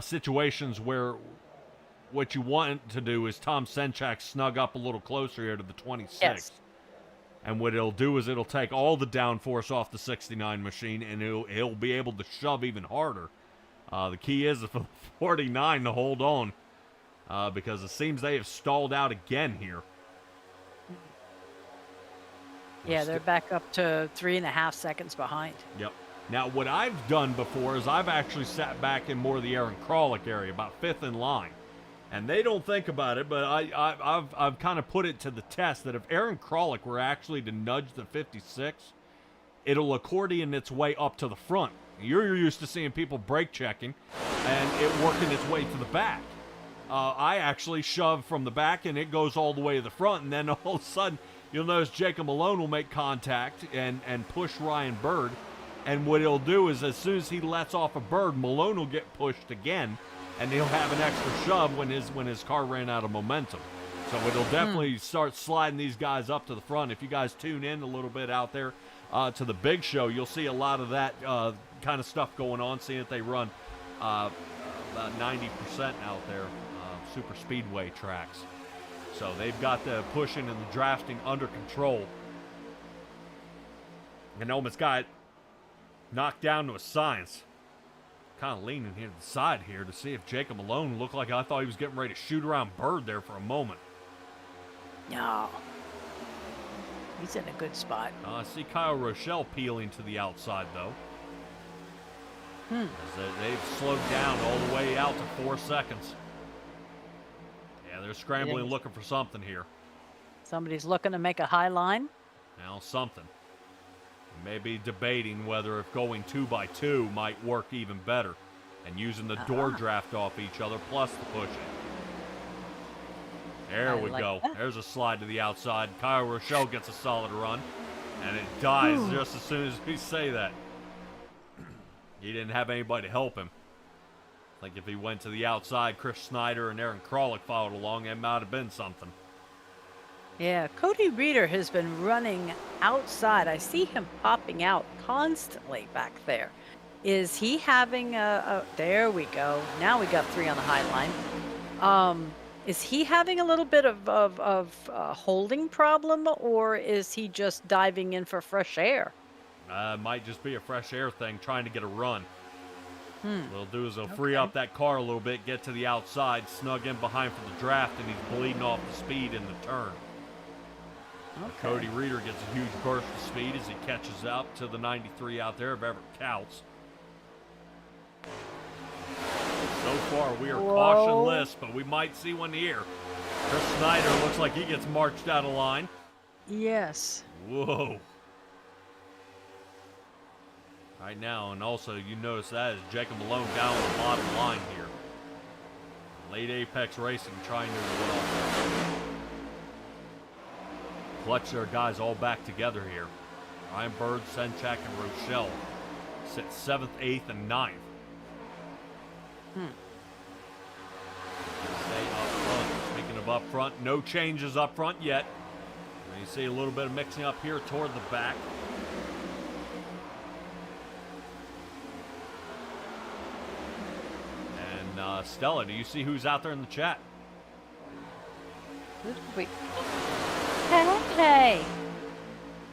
situations where what you want to do is Tom Senchak snug up a little closer here to the 26. Yes. And what it'll do is it'll take all the downforce off the 69 machine, and he'll be able to shove even harder. The key is for the 49 to hold on, because it seems they have stalled out again here. Yeah, they're back up to 3.5 seconds behind. Yep. Now, what I've done before is I've actually sat back in more of the Aaron Krolick area, about 5th in line. And they don't think about it, but I've kind of put it to the test that if Aaron Krolick were actually to nudge the 56, it'll accordion its way up to the front. You're used to seeing people brake checking and it working its way to the back. I actually shove from the back and it goes all the way to the front, and then all of a sudden you'll notice Jacob Malone will make contact and push Ryan Bird. And what he'll do is as soon as he lets off a Bird, Malone will get pushed again, and he'll have an extra shove when his car ran out of momentum. So it'll definitely start sliding these guys up to the front. If you guys tune in a little bit out there to the big show, you'll see a lot of that kind of stuff going on, seeing that they run about 90% out there, super speedway tracks. So they've got the pushing and the drafting under control. And almost got knocked down to a science. Kind of leaning here to the side here to see if Jacob Malone looked like I thought he was getting ready to shoot around Bird there for a moment. No. He's in a good spot. I see Kyle Rochelle peeling to the outside, though. As they've slowed down all the way out to 4 seconds. Yeah, they're scrambling, looking for something here. Somebody's looking to make a high line. Now, something. Maybe debating whether if going 2x2 might work even better, and using the door draft off each other plus the pushing. There we go. That. There's a slide to the outside. Kyle Rochelle gets a solid run, and it dies just as soon as we say that. He didn't have anybody to help him. I think if he went to the outside, Chris Snyder and Aaron Krolick followed along, it might have been something. Yeah, Cody Reeder has been running outside. I see him popping out constantly back there. Is he having there we go. Now we got 3 on the high line. Is he having a little bit of holding problem, or is he just diving in for fresh air? Might just be a fresh air thing, trying to get a run. What they'll do is they'll free up that car a little bit, get to the outside, snug in behind for the draft, and he's bleeding off the speed in the turn. Okay. Cody Reeder gets a huge burst of speed as he catches up to the 93 out there, if ever it counts. So far, we are cautionless, but we might see one here. Chris Snyder looks like he gets marched out of line. Yes. Whoa. Right now, and also you notice that is Jacob Malone down on the bottom line here. Late Apex Racing trying to clutch their guys all back together here. Ryan Bird, Senchak, and Rochelle sit 7th, 8th, and 9th. Stay up front. Speaking of up front, no changes up front yet. And you see a little bit of mixing up here toward the back. And Stella, do you see who's out there in the chat? Wait. Hey.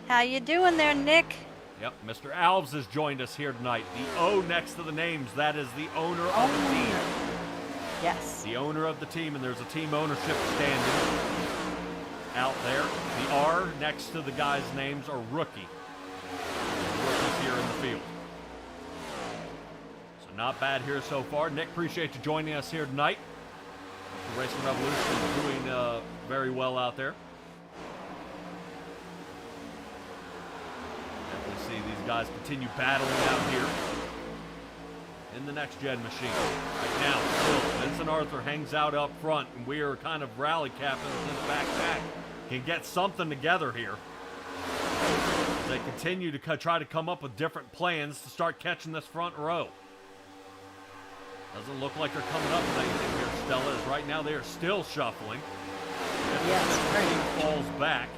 How you doing there, Nick? Yep, Mr. Alves has joined us here tonight. The O next to the names, that is the owner of the team. Yes. The owner of the team, and there's a team ownership standing out there. The R next to the guys' names are rookie. Rookies here in the field. So not bad here so far. Nick, appreciate you joining us here tonight. The Racing Revolution is doing very well out there. Definitely see these guys continue battling out here in the next gen machine. Right now, still, Vincent Arthur hangs out up front, and we are kind of rally capping this backpack. Can get something together here. As they continue to try to come up with different plans to start catching this front row. Doesn't look like they're coming up with anything here, Stella, as right now they are still shuffling. Yes, the team falls back.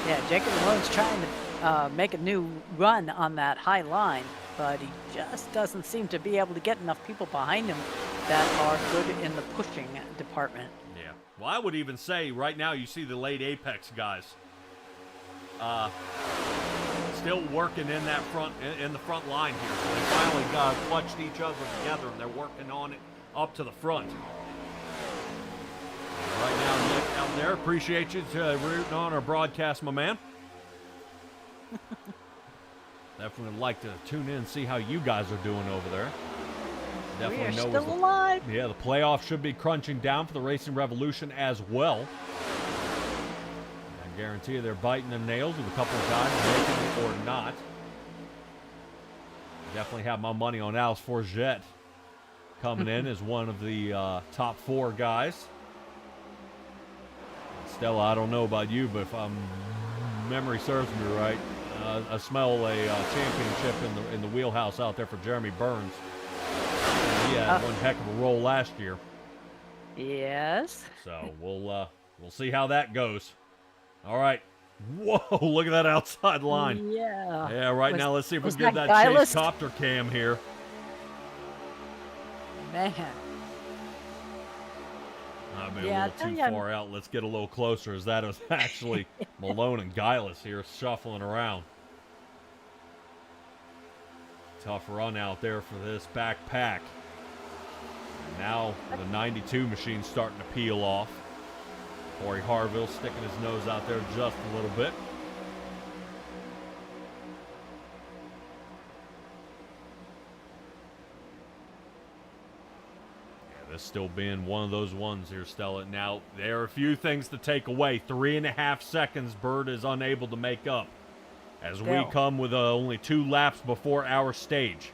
Yeah, Jacob Malone's trying to make a new run on that high line, but he just doesn't seem to be able to get enough people behind him that are good in the pushing department. Yeah. Well, I would even say right now you see the late Apex guys still working in that in the front line here. They finally clutched each other together, and they're working on it up to the front. Right now, Nick out there, appreciate you rooting on our broadcast, my man. Definitely would like to tune in and see how you guys are doing over there. Definitely we are still alive. Yeah, the playoffs should be crunching down for the Racing Revolution as well. I guarantee you they're biting their nails with a couple of guys making it or not. Definitely have my money on Alice Forget coming in as one of the top 4 guys. Stella, I don't know about you, but if memory serves me right, I smell a championship in the wheelhouse out there for Jeremy Burns. He had one heck of a roll last year. Yes. So we'll see how that goes. All right. Whoa! Look at that outside line. Yeah. Yeah. Right now, let's see if we can get that Guileless? chase copter cam here. Man. I mean, Yeah, a little too far out. Let's get a little closer, as that is actually Malone and Guileless here shuffling around. Tough run out there for this backpack. And now the 92 machine's starting to peel off. Corey Harville sticking his nose out there just a little bit. This still being one of those ones here, Stella. Now, there are a few things to take away. 3.5 seconds Bird is unable to make up as we come with only 2 laps before our stage.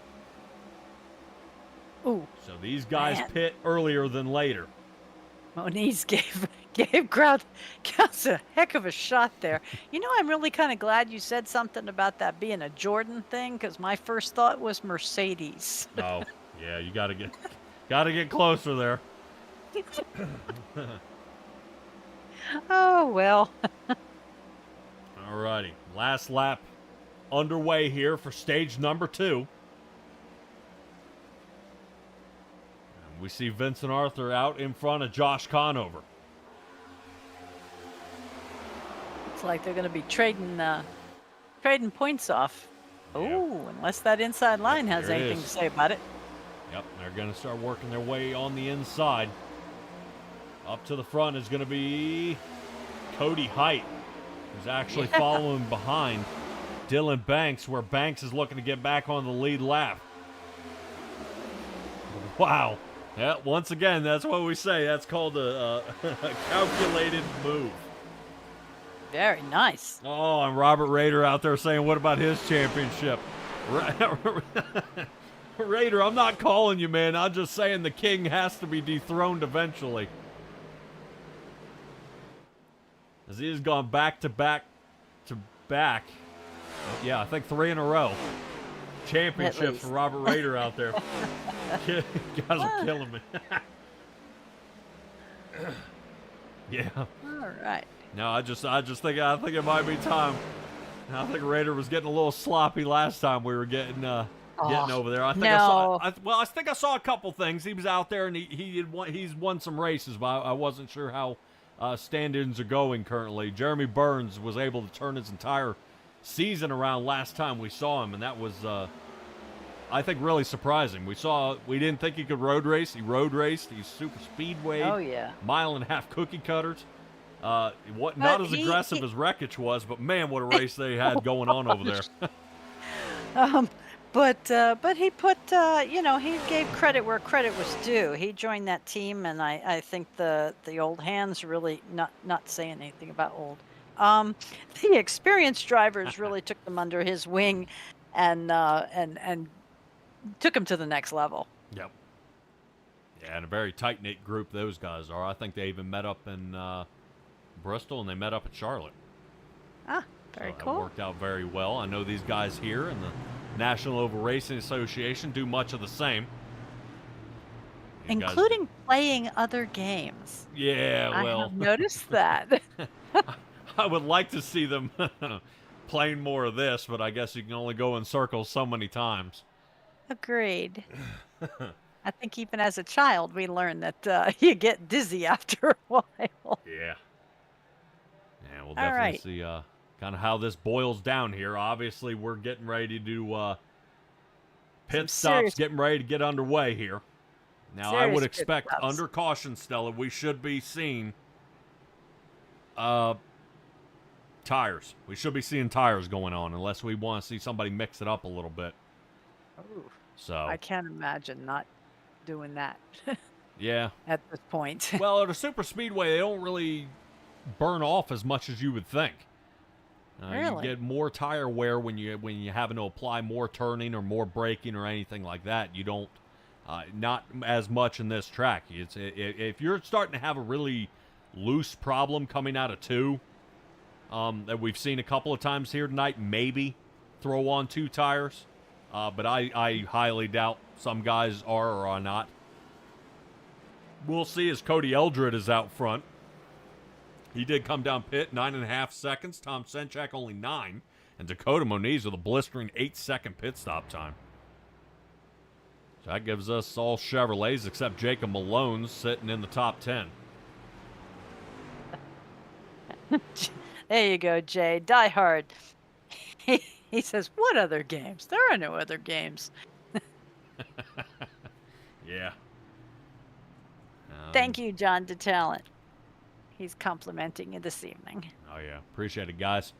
Ooh. So these guys pit earlier than later. Moniz gave Kraus a heck of a shot there. You know, I'm really kind of glad you said something about that being a Jordan thing, because my first thought was Mercedes. Oh, yeah, you got to get closer there. Oh, well. All righty. Last lap underway here for stage number 2. And we see Vincent Arthur out in front of Josh Conover. Looks like they're going to be trading points off. Yeah. Oh, unless that inside line has there it anything to is. say about it. Yep, they're going to start working their way on the inside. Up to the front is going to be Cody Height, who's actually Yeah. following behind Dylan Banks, where Banks is looking to get back on the lead lap. Wow. Yeah, once again, that's what we say. That's called a calculated move. Very nice. Oh, and Robert Rader out there saying, what about his championship? Rader, I'm not calling you, man. I'm just saying the king has to be dethroned eventually. As he has gone back to back to back. Yeah, I think 3 in a row. Championships for Robert Rader out there. You guys are killing me. Yeah. All right. No, I just think it might be time. I think Rader was getting a little sloppy last time we were getting over there. I think I think I saw a couple things. He was out there and he's won some races, but I wasn't sure how stand-ins are going currently. Jeremy Burns was able to turn his entire season around last time we saw him, and that was I think really surprising. We didn't think he could road race. He road raced. He's super speedway. Oh yeah. Mile and a half cookie cutters. Not as aggressive as Wreckage was, but man, what a race they had going on over there. But he put, he gave credit where credit was due. He joined that team, and I think the old hands really not saying anything about old. The experienced drivers really took them under his wing, and took him to the next level. Yep. Yeah, and a very tight knit group those guys are. I think they even met up in Bristol, and they met up at Charlotte. Ah, very cool. That worked out very well. I know these guys here in the National Oval Racing Association do much of the same. Including playing other games. Yeah, well. I have noticed that. I would like to see them playing more of this, but I guess you can only go in circles so many times. Agreed. I think even as a child, we learned that you get dizzy after a while. Yeah. Yeah, we'll definitely see kind of how this boils down here. Obviously, we're getting ready to do pit stops, getting ready to get underway here. Now, I would expect under caution, Stella, we should be seeing tires. We should be seeing tires going on unless we want to see somebody mix it up a little bit. Ooh, so I can't imagine not doing that. Yeah. At this point. Well, at a super speedway, they don't really burn off as much as you would think. Really? You get more tire wear when you having to apply more turning or more braking or anything like that. You don't not as much in this track. If you're starting to have a really loose problem coming out of 2, that we've seen a couple of times here tonight, maybe throw on 2 tires. But I highly doubt some guys are or are not. We'll see as Cody Eldred is out front. He did come down pit 9.5 seconds. Tom Senchak only 9. And Dakota Moniz with a blistering 8-second pit stop time. So that gives us all Chevrolets except Jacob Malone sitting in the top 10. There you go, Jay. Die Hard. He says, what other games? There are no other games. Yeah. Thank you, John DeTalent. He's complimenting you this evening. Oh, yeah. Appreciate it, guys.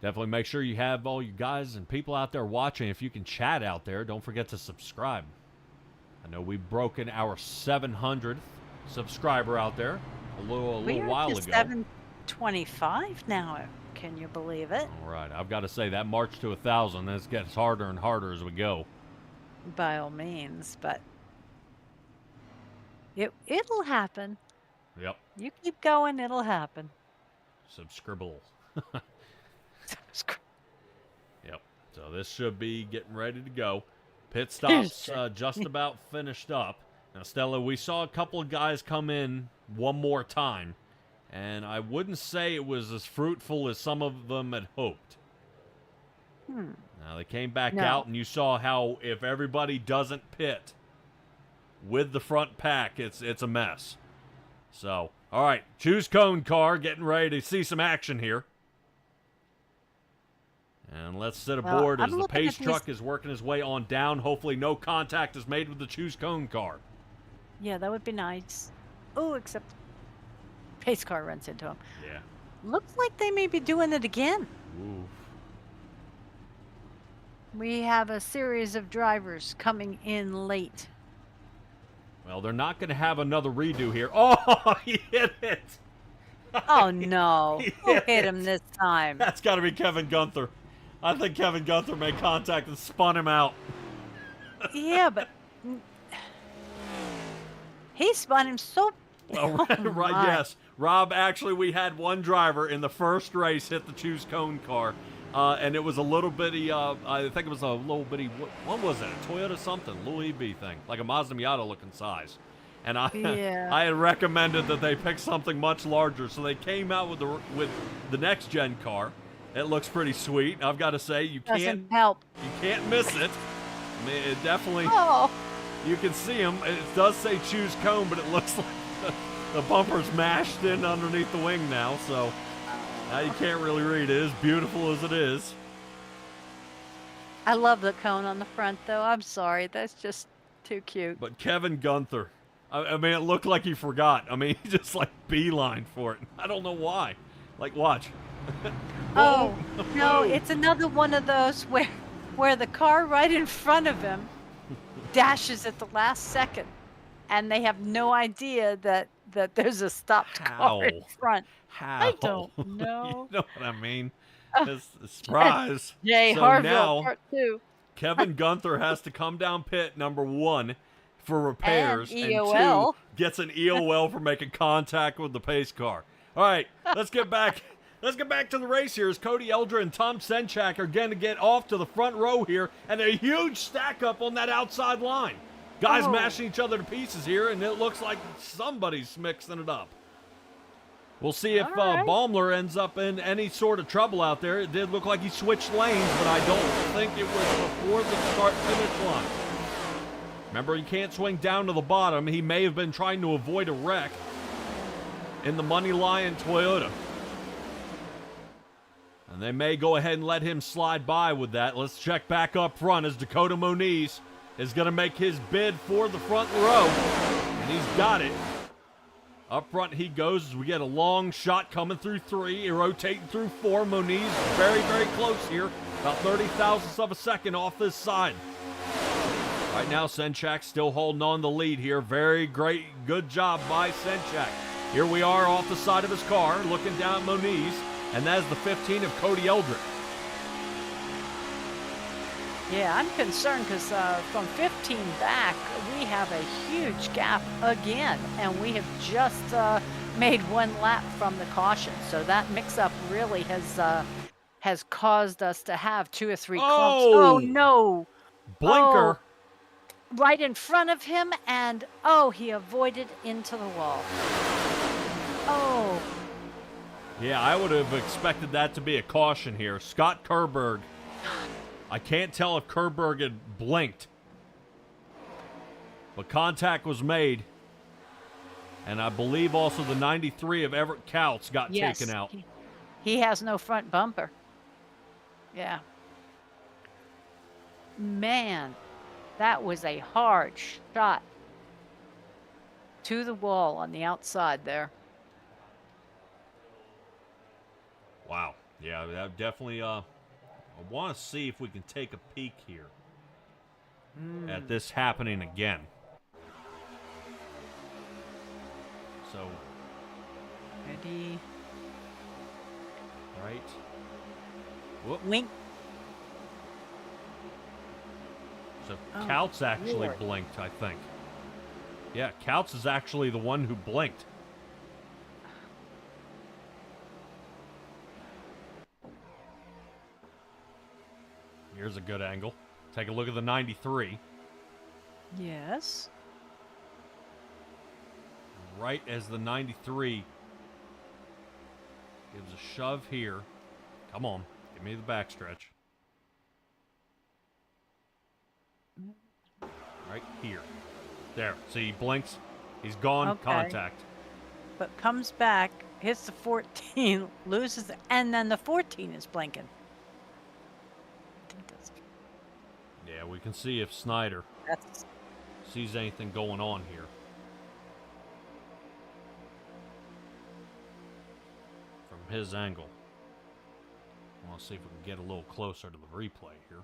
Definitely make sure you have all you guys and people out there watching. If you can chat out there, don't forget to subscribe. I know we've broken our 700th subscriber out there a little while ago. 725 now. Can you believe it? All right. I've got to say, that march to 1,000, this gets harder and harder as we go. By all means, but it'll happen. Yep. You keep going, it'll happen. Subscribble. Yep. So this should be getting ready to go. Pit stops just about finished up. Now, Stella, we saw a couple of guys come in one more time, and I wouldn't say it was as fruitful as some of them had hoped. Now, they came back out, and you saw how if everybody doesn't pit with the front pack, it's a mess. So, all right, choose cone car, getting ready to see some action here. And let's sit Well, aboard I'm as the looking pace at truck these. is working his way on down. Hopefully no contact is made with the choose cone car. Yeah, that would be nice. Oh, except pace car runs into him. Yeah. Looks like they may be doing it again. Ooh. We have a series of drivers coming in late. Well, they're not going to have another redo here. Oh, he hit it. Oh, no. He Who hit hit it. him this time? That's got to be Kevin Gunther. I think Kevin Gunther made contact and spun him out. Yeah, but he spun him so. Well, Oh, right, my. yes. Rob, actually, we had one driver in the first race hit the choose cone car, and it was a little bitty, I think it was a little bitty, what was it, a Toyota something, little EV thing, like a Mazda Miata looking size. And Yeah. I had recommended that they pick something much larger, so they came out with the next gen car. It looks pretty sweet. I've got to say, you Doesn't help. can't miss it. I mean, it definitely, Oh, you can see them. It does say choose cone, but it looks like the bumper's mashed in underneath the wing now, so now you can't really read it. As beautiful as it is. I love the cone on the front, though. I'm sorry. That's just too cute. But Kevin Gunther, I mean, it looked like he forgot. I mean, he just like beeline for it. I don't know why. Like, watch. Oh, no, it's another one of those where the car right in front of him dashes at the last second, and they have no idea that there's a stopped car in How? front. How? I don't know. You know what I mean? It's a surprise. Jay So Harville, now, part 2. Kevin Gunther has to come down pit, number 1, for repairs, and EOL. 2, gets an EOL for making contact with the pace car. All right, let's get back. Let's get back to the race here as Cody Eldred and Tom Senchak are going to get off to the front row here, and a huge stack up on that outside line. Guys mashing each other to pieces here, and it looks like somebody's mixing it up. We'll see if right. Baumler ends up in any sort of trouble out there. It did look like he switched lanes, but I don't think it was before the start-finish line. Remember, he can't swing down to the bottom. He may have been trying to avoid a wreck in the Money Lion Toyota. And they may go ahead and let him slide by with that. Let's check back up front as Dakota Moniz is going to make his bid for the front row. And he's got it. Up front he goes as we get a long shot coming through 3, rotating through 4. Moniz very, very close here. About 30 thousandths of a second off this side. Right now, Senchak still holding on the lead here. Very great, good job by Senchak. Here we are off the side of his car, looking down at Moniz. And that is the 15 of Cody Eldred. Yeah, I'm concerned because from 15 back, we have a huge gap again, and we have just made one lap from the caution. So that mix-up really has caused us to have 2 or 3 clumps. Oh, no. Blinker. Oh, right in front of him, and, he avoided into the wall. Oh. Yeah, I would have expected that to be a caution here. Scott Kerberg. I can't tell if Kerberg had blinked. But contact was made. And I believe also the 93 of Everett Couts got taken out. He has no front bumper. Yeah. Man, that was a hard shot to the wall on the outside there. Wow. Yeah, that definitely, I want to see if we can take a peek here at this happening again. So. Ready. Right. Whoop. Wink. So Couts actually blinked, I think. Yeah, Couts is actually the one who blinked. Here's a good angle. Take a look at the 93. Yes. Right as the 93 gives a shove here. Come on, give me the backstretch. Right here. There. See, he blinks. He's gone. Okay. Contact. But comes back, hits the 14, loses, and then the 14 is blinking. Yeah, we can see if Snyder That's sees anything going on here. From his angle. I want to see if we can get a little closer to the replay here.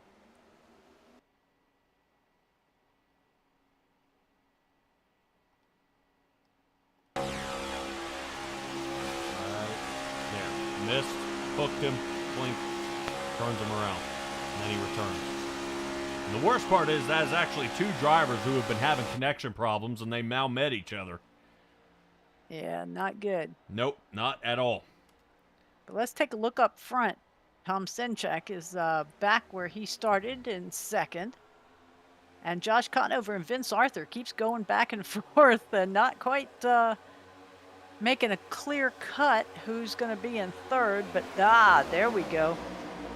There. Missed, hooked him, blink, turns him around, and then he returns. And the worst part is that is actually two drivers who have been having connection problems, and they now met each other. yeah, not good. Nope, not at all. But let's take a look up front. Tom Senchak is back where he started in second. And Josh Conover and Vince Arthur keeps going back and forth and not quite making a clear cut who's going to be in third. But, there we go.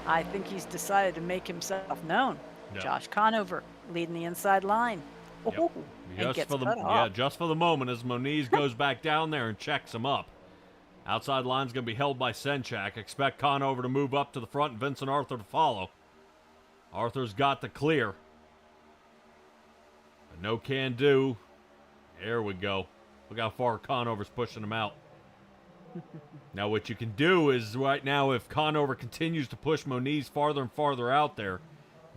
I think he's decided to make himself known. Yep. Josh Conover leading the inside line. Yep. Oh, and gets cut off. Just for the moment as Moniz goes back down there and checks him up. Outside line's going to be held by Senchak. Expect Conover to move up to the front and Vincent Arthur to follow. Arthur's got the clear. But no can do. There we go. Look how far Conover's pushing him out. Now what you can do is right now if Conover continues to push Moniz farther and farther out there,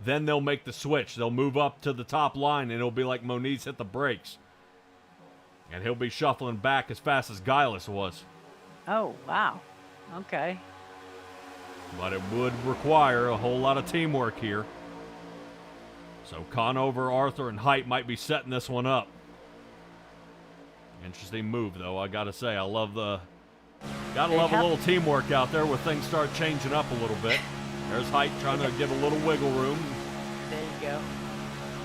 then they'll make the switch. They'll move up to the top line and it'll be like Moniz hit the brakes. And he'll be shuffling back as fast as Guileless was. Oh, wow. Okay. But it would require a whole lot of teamwork here. So Conover, Arthur, and Height might be setting this one up. Interesting move, though. I gotta say, I love the... Gotta love a little teamwork out there where things start changing up a little bit. There's Height trying to give a little wiggle room. There you go.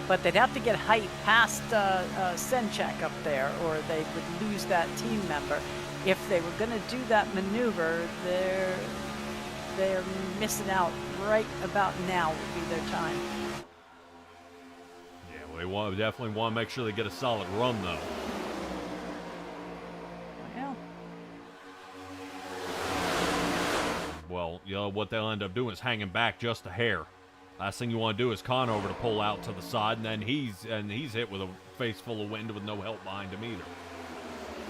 But they'd have to get Height past Senchak up there, or they would lose that team member. If they were going to do that maneuver, they're missing out right about now would be their time. Yeah, well, they definitely want to make sure they get a solid run, though. Well, you know, what they'll end up doing is hanging back just a hair. Last thing you want to do is Conover to pull out to the side, and then he's hit with a face full of wind with no help behind him either.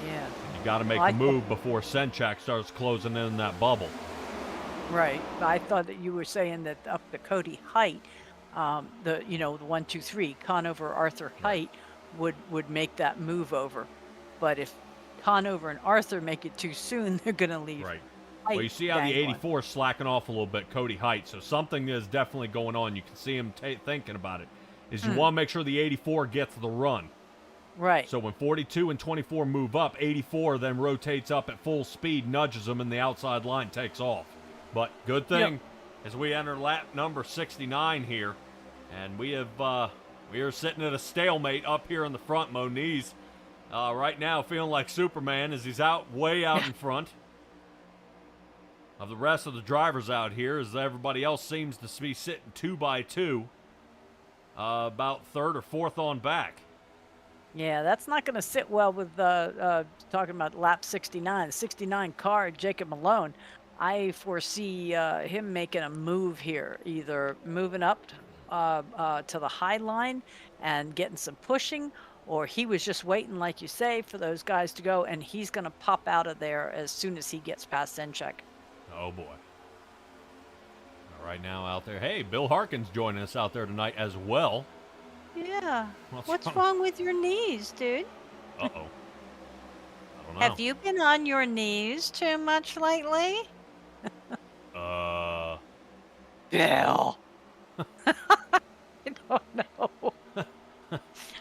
Yeah. You got to make the move before Senchak starts closing in that bubble. Right. I thought that you were saying that up to Cody Height, the 1, 2, 3 Conover, Arthur, Height would make that move over. But if Conover and Arthur make it too soon, they're going to leave. Right. Well, you see how the 84 is slacking off a little bit, Cody Height. So something is definitely going on. You can see him thinking about it. Is you want to make sure the 84 gets the run. Right. So when 42 and 24 move up, 84 then rotates up at full speed, nudges them, and the outside line takes off. But good thing as we enter lap number 69 here, and we are sitting at a stalemate up here in the front. Moniz right now feeling like Superman as he's way out in front of the rest of the drivers out here, as everybody else seems to be sitting 2 by 2, about third or fourth on back. Yeah, that's not going to sit well with talking about lap 69. 69 car, Jacob Malone. I foresee him making a move here, either moving up to the high line and getting some pushing, or he was just waiting, like you say, for those guys to go, and he's going to pop out of there as soon as he gets past Senchak. Oh, boy. Right now out there. Hey, Bill Harkin's joining us out there tonight as well. Yeah. What's wrong with your knees, dude? Uh-oh. I don't know. Have you been on your knees too much lately? Bill. I don't know.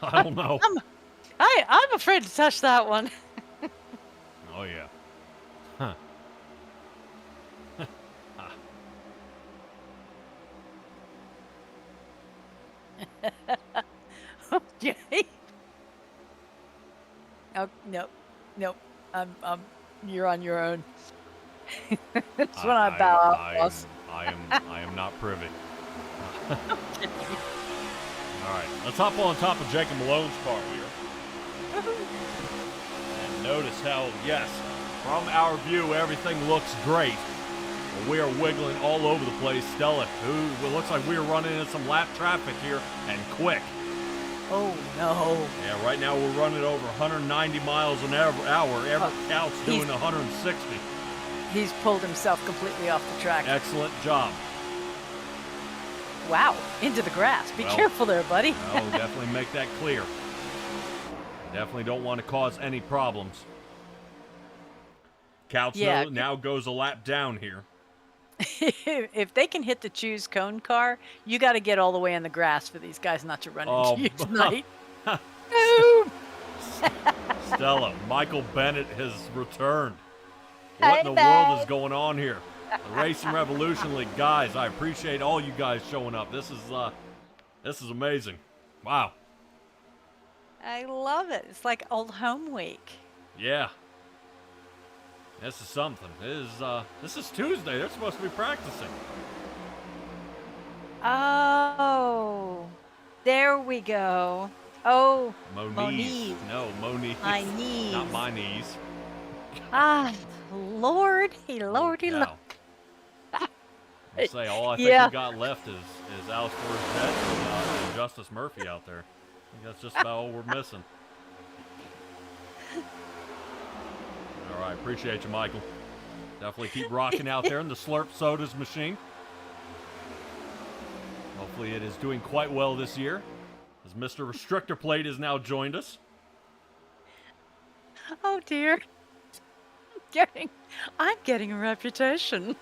I don't know. I'm afraid to touch that one. Oh, yeah. Huh. Okay. Oh, nope. You're on your own. That's when I bow out, boss. I am not privy. All right, let's hop on top of Jacob Malone's car here. And notice how, yes, from our view, everything looks great. We are wiggling all over the place. Stella, who it looks like we are running into some lap traffic here, and quick. Oh, no. Yeah, right now we're running over 190 miles an hour. Everett Couch doing 160. He's pulled himself completely off the track. Excellent job. Wow, into the grass. Be careful there, buddy. No, definitely make that clear. Definitely don't want to cause any problems. Couch now goes a lap down here. If they can hit the choose cone car, you got to get all the way in the grass for these guys not to run into you tonight. Boom! Stella, Michael Bennett has returned. What in the world is going on here? The Racing Revolution League guys, I appreciate all you guys showing up. This is amazing. Wow. I love it. It's like old home week. Yeah. This is something. This is Tuesday. They're supposed to be practicing. Oh, there we go. Oh, Moniz. No, Moniz. My knees. Not my knees. Ah, Lordy. I say all I think we got left is Alice Forget and Justice Murphy out there. I think that's just about all we're missing. All right, appreciate you, Michael. Definitely keep rocking out there in the Slurp Sodas machine. Hopefully it is doing quite well this year, as Mr. Restrictor Plate has now joined us. Oh dear. I'm getting a reputation.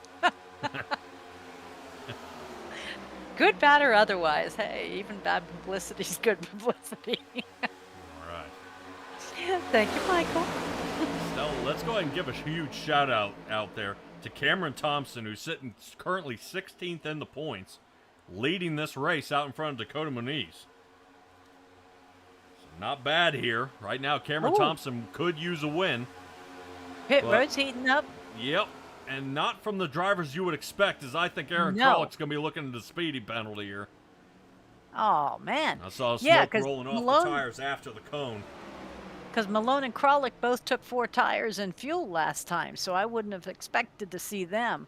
Good, bad, or otherwise. Hey, even bad publicity is good publicity. All right. Thank you, Michael. Stella, let's go ahead and give a huge shout out there to Cameron Thompson, who's sitting currently 16th in the points, leading this race out in front of Dakota Moniz. So not bad here. Right now, Cameron Thompson could use a win. Pit road's heating up. Yep. And not from the drivers you would expect, as I think Aaron Krolick's going to be looking at the speedy penalty here. Oh, man. I saw smoke rolling off the tires after the cone. Because Malone and Krolick both took 4 tires and fuel last time, so I wouldn't have expected to see them.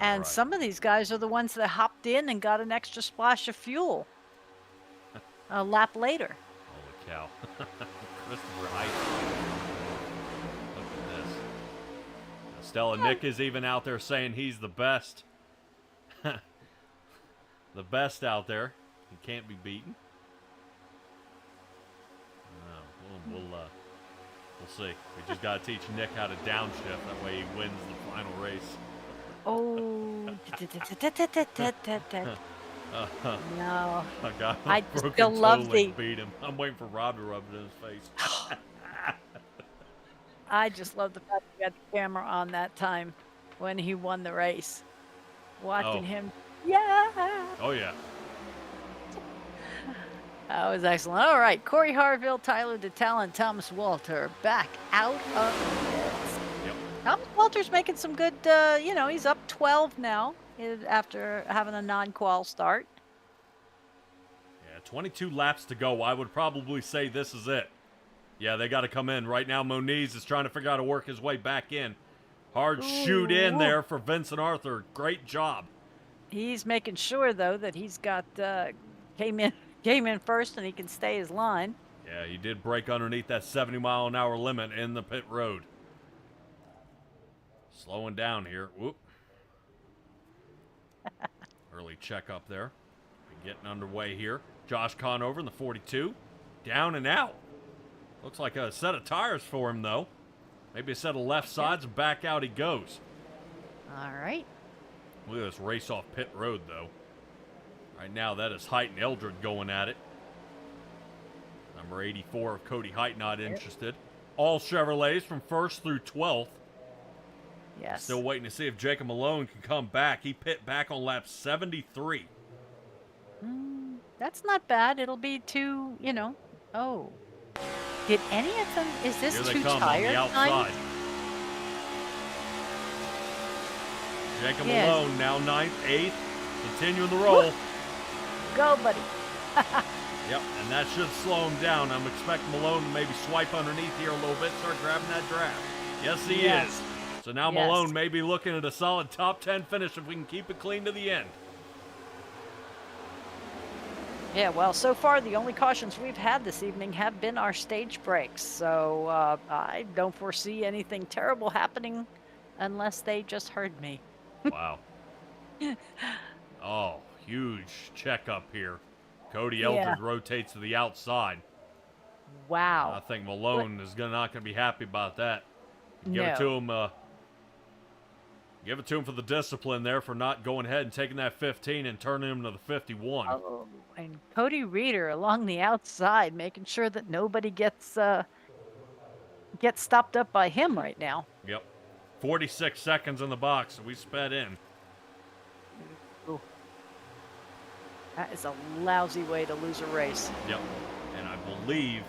And some of these guys are the ones that hopped in and got an extra splash of fuel a lap later. Holy cow. Christopher Height. Look at this. Stella, Nick is even out there saying he's the best. The best out there. He can't be beaten. We'll see. We just got to teach Nick how to downshift. That way he wins the final race. Oh. No. I still love the... beat him. I'm waiting for Rob to rub it in his face. I just love the fact we had the camera on that time when he won the race. Watching him. Yeah. Oh, yeah. That was excellent. All right, Corey Harville, Tyler Detal, and Thomas Walter back out of this. Yep. Thomas Walter's making some good, he's up 12 now after having a non-qual start. Yeah, 22 laps to go. I would probably say this is it. Yeah, they got to come in. Right now, Moniz is trying to figure out how to work his way back in. Hard shoot in there for Vincent Arthur. Great job. He's making sure, though, that he's got came in first and he can stay his line. Yeah, he did break underneath that 70-mile-an-hour limit in the pit road. Slowing down here. Whoop. Early check up there. Getting underway here. Josh Conover in the 42. Down and out. Looks like a set of tires for him, though. Maybe a set of left sides and back out he goes. All right. Look at this race off pit road, though. Right now, that is Height and Eldred going at it. Number 84 of Cody Height not interested. All Chevrolets from 1st through 12th. Yes. Still waiting to see if Jacob Malone can come back. He pit back on lap 73. That's not bad. It'll be 2, Oh. Did any of them... Is this Here they 2 come tire on the outside. time? Jacob Malone now 9th, 8th. Continuing the roll. Woo. Go, buddy. Yep, and that should slow him down. I'm expecting Malone to maybe swipe underneath here a little bit, start grabbing that draft. Yes, he is. So now Yes. Malone may be looking at a solid top 10 finish if we can keep it clean to the end. Yeah, well, so far the only cautions we've had this evening have been our stage breaks. So I don't foresee anything terrible happening unless they just heard me. Wow. Oh, huge checkup here. Cody Yeah. Eldred rotates to the outside. Wow. I think Malone is not going to be happy about that. Give No. it to him. Give it to him for the discipline there for not going ahead and taking that 15 and turning him to the 51. Oh, and Cody Reeder along the outside, making sure that nobody gets stopped up by him right now. Yep. 46 seconds in the box, so we sped in. Ooh. That is a lousy way to lose a race. Yep. And I believe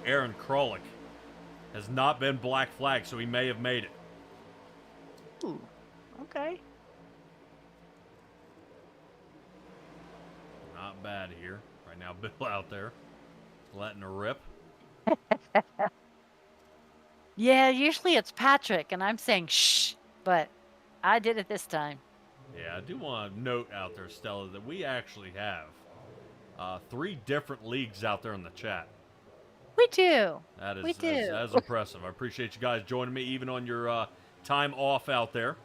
Aaron Krolick has not been black flagged, so he may have made it. Ooh, okay. Not bad here. Right now, Bill out there letting her rip. Yeah, usually it's Patrick, and I'm saying shh, but I did it this time. Yeah, I do want to note out there, Stella, that we actually have 3 different leagues out there in the chat. We do. That is, We do. That's impressive. I appreciate you guys joining me, even on your time off out there.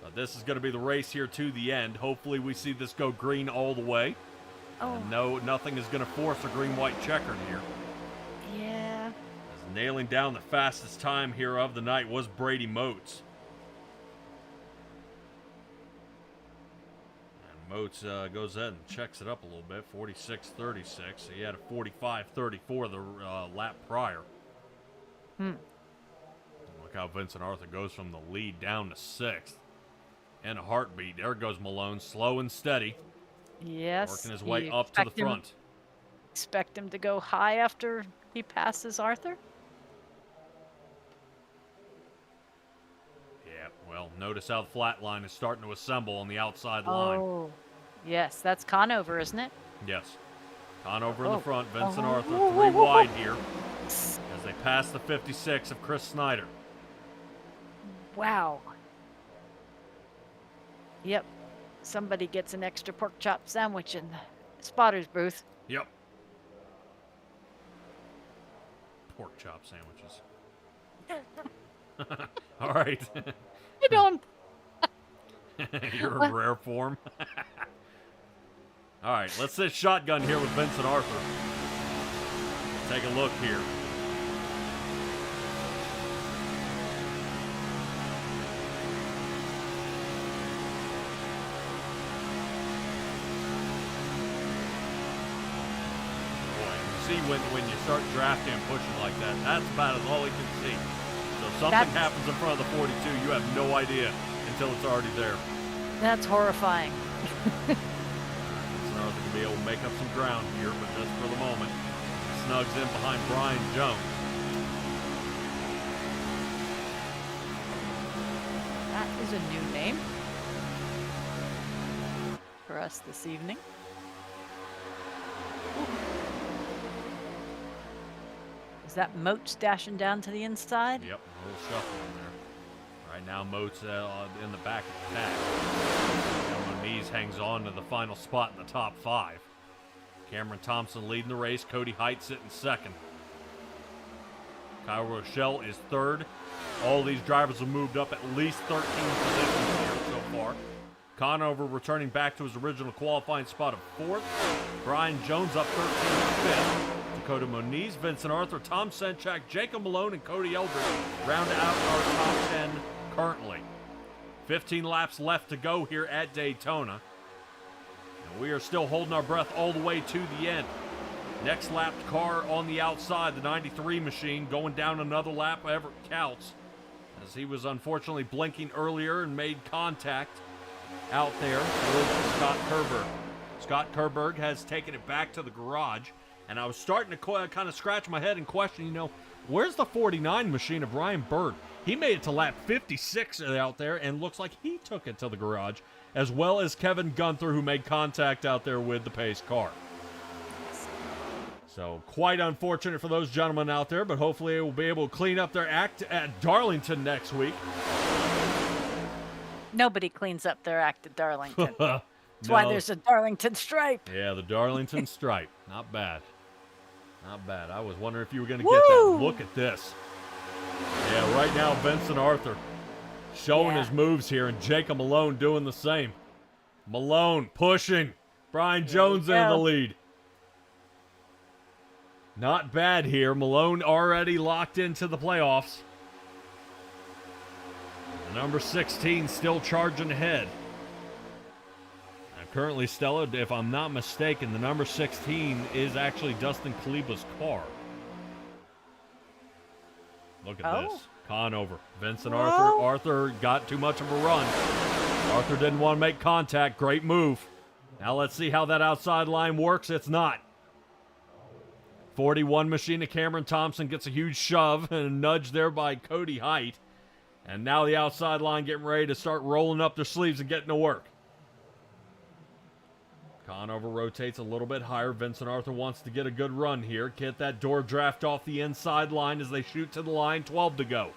But this is going to be the race here to the end. Hopefully we see this go green all the way. Oh. And no, nothing is going to force a green-white checkered here. Yeah. As nailing down the fastest time here of the night was Brady Moats. And Moats goes ahead and checks it up a little bit, 46.36. He had a 45.34 the lap prior. Look how Vincent Arthur goes from the lead down to 6th. In a heartbeat. There goes Malone, slow and steady. Yes. Working his way you up to the expect him- front. Expect him to go high after he passes Arthur? Yeah, well, notice how the flat line is starting to assemble on the outside line. Oh, yes. That's Conover, isn't it? Yes. Conover in Oh. the front, Vincent Oh. Arthur 3 wide here as they pass the 56 of Chris Snyder. Wow. Yep. Somebody gets an extra pork chop sandwich in the spotter's booth. Yep. Pork chop sandwiches. All right. I don't. You're a rare form. All right, let's sit shotgun here with Vincent Arthur. Take a look here. See when you start drafting and pushing like that, that's about all he can see. So if something happens in front of the 42, you have no idea until it's already there. That's horrifying. Vincent Arthur can be able to make up some ground here, but just for the moment, snugs in behind Brian Jones. That is a new name for us this evening. Is that Moats dashing down to the inside? Yep, a little shuffle in there. Right now, Moats in the back of the pack. Cameron Mees hangs on to the final spot in the top 5. Cameron Thompson leading the race. Cody Height sitting second. Kyle Rochelle is third. All these drivers have moved up at least 13 positions here so far. Conover returning back to his original qualifying spot of 4th. Brian Jones up 13 to 5th. Dakota Moniz, Vincent Arthur, Tom Senchak, Jacob Malone, and Cody Eldred round out our top 10 currently. 15 laps left to go here at Daytona. And we are still holding our breath all the way to the end. Next lap car on the outside, the 93 machine, going down another lap wherever it counts, as he was unfortunately blinking earlier and made contact out there with Scott Kerberg. Scott Kerberg has taken it back to the garage. And I was starting to kind of scratch my head and question, where's the 49 machine of Ryan Bird? He made it to lap 56 out there and looks like he took it to the garage, as well as Kevin Gunther, who made contact out there with the pace car. So quite unfortunate for those gentlemen out there, but hopefully they will be able to clean up their act at Darlington next week. Nobody cleans up their act at Darlington. That's No. why there's a Darlington stripe. Yeah, the Darlington stripe. Not bad. Not bad. I was wondering if you were going to get that. Look at this. Yeah, right now Vincent Arthur showing his moves here, and Jacob Malone doing the same. Malone pushing. Brian Jones in the lead. Not bad here. Malone already locked into the playoffs. The number 16 still charging ahead. Currently, Stella, if I'm not mistaken, the number 16 is actually Dustin Kaliba's car. Look at this. Conover. Vincent Arthur. Arthur got too much of a run. Arthur didn't want to make contact. Great move. Now let's see how that outside line works. It's not. 41 machine of Cameron Thompson gets a huge shove and a nudge there by Cody Height. And now the outside line getting ready to start rolling up their sleeves and getting to work. Conover rotates a little bit higher. Vincent Arthur wants to get a good run here. Get that door draft off the inside line as they shoot to the line. 12 to go.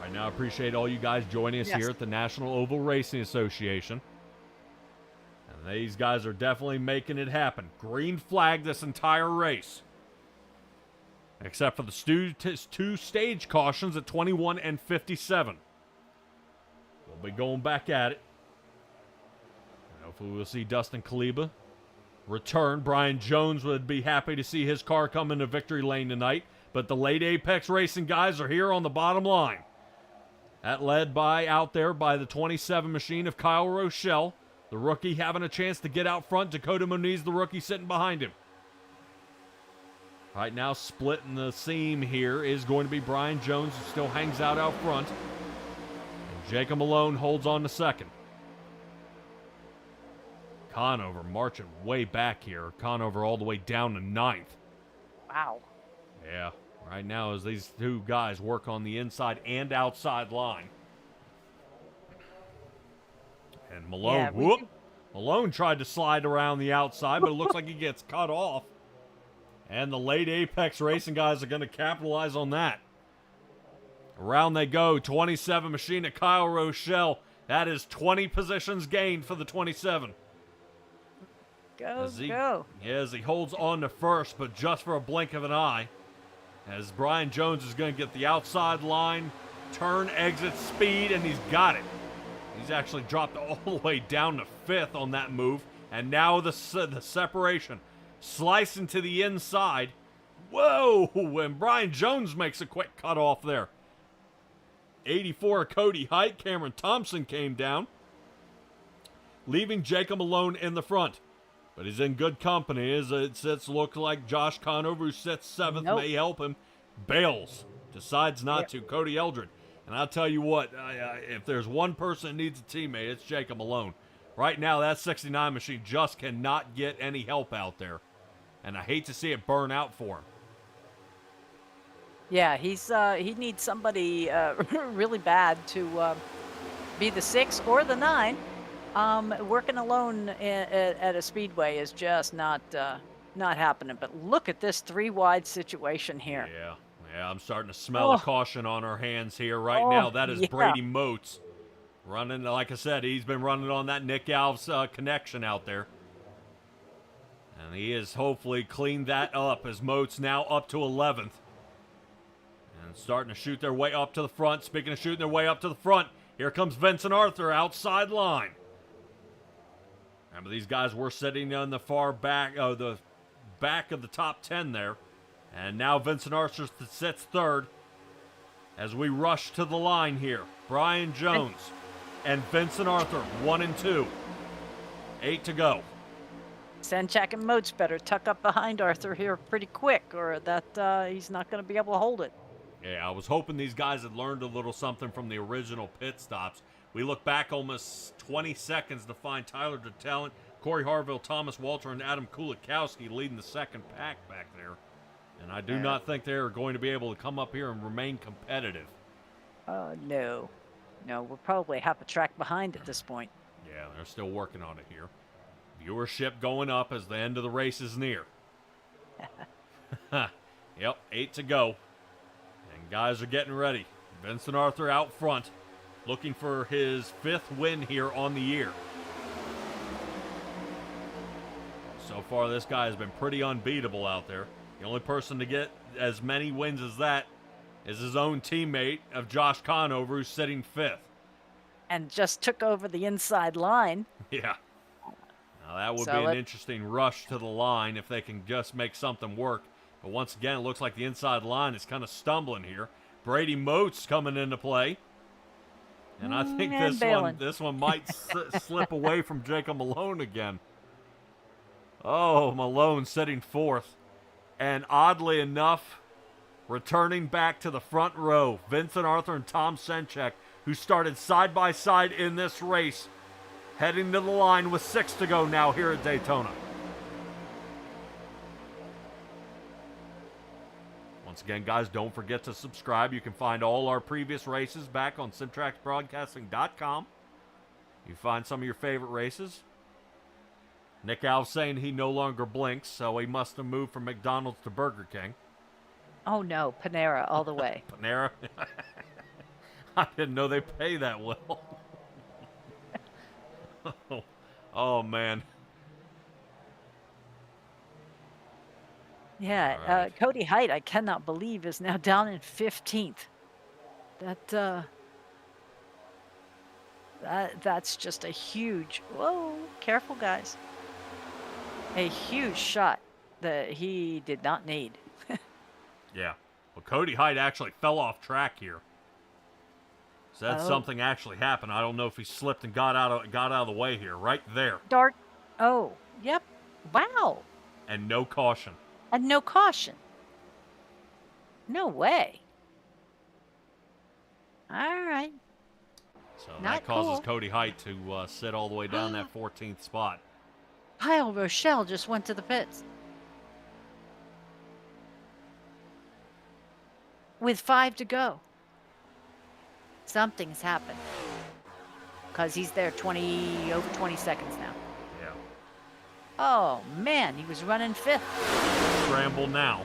Right now, I appreciate all you guys joining us here at the National Oval Racing Association. And these guys are definitely making it happen. Green flag this entire race. Except for the two stage cautions at 21 and 57. We'll be going back at it. And hopefully we'll see Dustin Kaliba return. Brian Jones would be happy to see his car come into victory lane tonight. But the late Apex Racing guys are here on the bottom line. That led by out there by the 27 machine of Kyle Rochelle. The rookie having a chance to get out front. Dakota Moniz, the rookie, sitting behind him. Right now, splitting the seam here is going to be Brian Jones, who still hangs out front. Jacob Malone holds on to second. Conover marching way back here. Conover all the way down to ninth. Wow. Yeah, right now as these two guys work on the inside and outside line. And Malone, Malone tried to slide around the outside, but it looks like he gets cut off. And the late Apex Racing guys are going to capitalize on that. Around they go, 27 machine at Kyle Rochelle. That is 20 positions gained for the 27. Go. Yeah, as he holds on to first, but just for a blink of an eye. As Brian Jones is going to get the outside line, turn, exit, speed, and he's got it. He's actually dropped all the way down to fifth on that move. And now the separation. Slicing to the inside. Whoa! And Brian Jones makes a quick cut off there. 84 Cody Height. Cameron Thompson came down, leaving Jacob Malone in the front. But he's in good company as it sits. Look like Josh Conover, who sits seventh, may help him. Bails. Decides not to. Cody Eldred. And I'll tell you what, if there's one person that needs a teammate, it's Jacob Malone. Right now, that 69 machine just cannot get any help out there. And I hate to see it burn out for him. Yeah, he needs somebody really bad to be the 6 or the 9. Working alone at a speedway is just not happening. But look at this 3-wide situation here. Yeah, I'm starting to smell a caution on our hands here right now. That is Brady Moats running. Like I said, he's been running on that Nick Alves connection out there. And he has hopefully cleaned that up as Moats now up to 11th. And starting to shoot their way up to the front. Speaking of shooting their way up to the front, here comes Vincent Arthur outside line. Remember, these guys were sitting on the far back, the back of the top 10 there. And now Vincent Arthur sits third as we rush to the line here. Brian Jones and Vincent Arthur, 1 and 2. 8 to go. Senchak and Moats better tuck up behind Arthur here pretty quick, or that he's not going to be able to hold it. Yeah, I was hoping these guys had learned a little something from the original pit stops. We look back almost 20 seconds to find Tyler DeTalent, Corey Harville, Thomas Walter, and Adam Kulikowski leading the second pack back there. And I do not think they're going to be able to come up here and remain competitive. No. No, we're probably half a track behind at this point. Yeah, they're still working on it here. Viewership going up as the end of the race is near. Yep, 8 to go. And guys are getting ready. Vincent Arthur out front, looking for his 5th win here on the year. So far, this guy has been pretty unbeatable out there. The only person to get as many wins as that is his own teammate of Josh Conover, who's sitting 5th. And just took over the inside line. Yeah. Now, that would be an interesting rush to the line if they can just make something work. But once again, it looks like the inside line is kind of stumbling here. Brady Moats coming into play. And I think this one might slip away from Jacob Malone again. Oh, Malone sitting 4th. And oddly enough, returning back to the front row, Vincent Arthur and Tom Senchek, who started side by side in this race, heading to the line with 6 to go now here at Daytona. Once again, guys, don't forget to subscribe. You can find all our previous races back on SimtracksBroadcasting.com. You find some of your favorite races. Nick Alves saying he no longer blinks, so he must have moved from McDonald's to Burger King. Oh, no. Panera all the way. Panera? I didn't know they pay that well. Oh, man. Yeah, right. Cody Height, I cannot believe, is now down in 15th. That's just a huge, whoa, careful, guys. A huge shot that he did not need. Yeah. Well, Cody Height actually fell off track here. So that's something actually happened. I don't know if he slipped and got out of the way here. Right there. Dark. Oh, yep. Wow. And no caution. And no caution. No way. All right. So that causes Cody Height to sit all the way down that 14th spot. Kyle Rochelle just went to the pits. With 5 to go. Something's happened. Because he's there over 20 seconds now. Yeah. Oh, man, he was running 5th. Scramble now.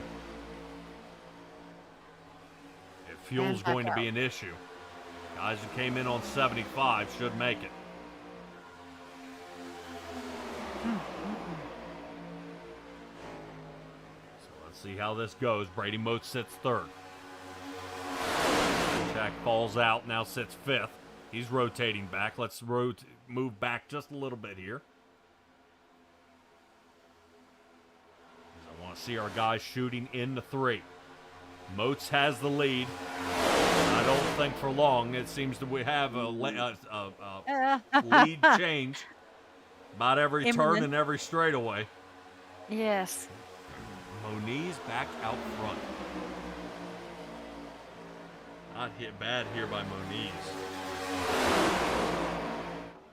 If fuel's going to be an issue. Guys who came in on 75 should make it. So let's see how this goes. Brady Moats sits 3rd. Jack falls out, now sits 5th. He's rotating back. Let's move back just a little bit here. I want to see our guys shooting into 3. Moats has the lead. I don't think for long. It seems that we have a lead change about every turn and every straightaway. Yes. Moniz back out front. Not hit bad here by Moniz.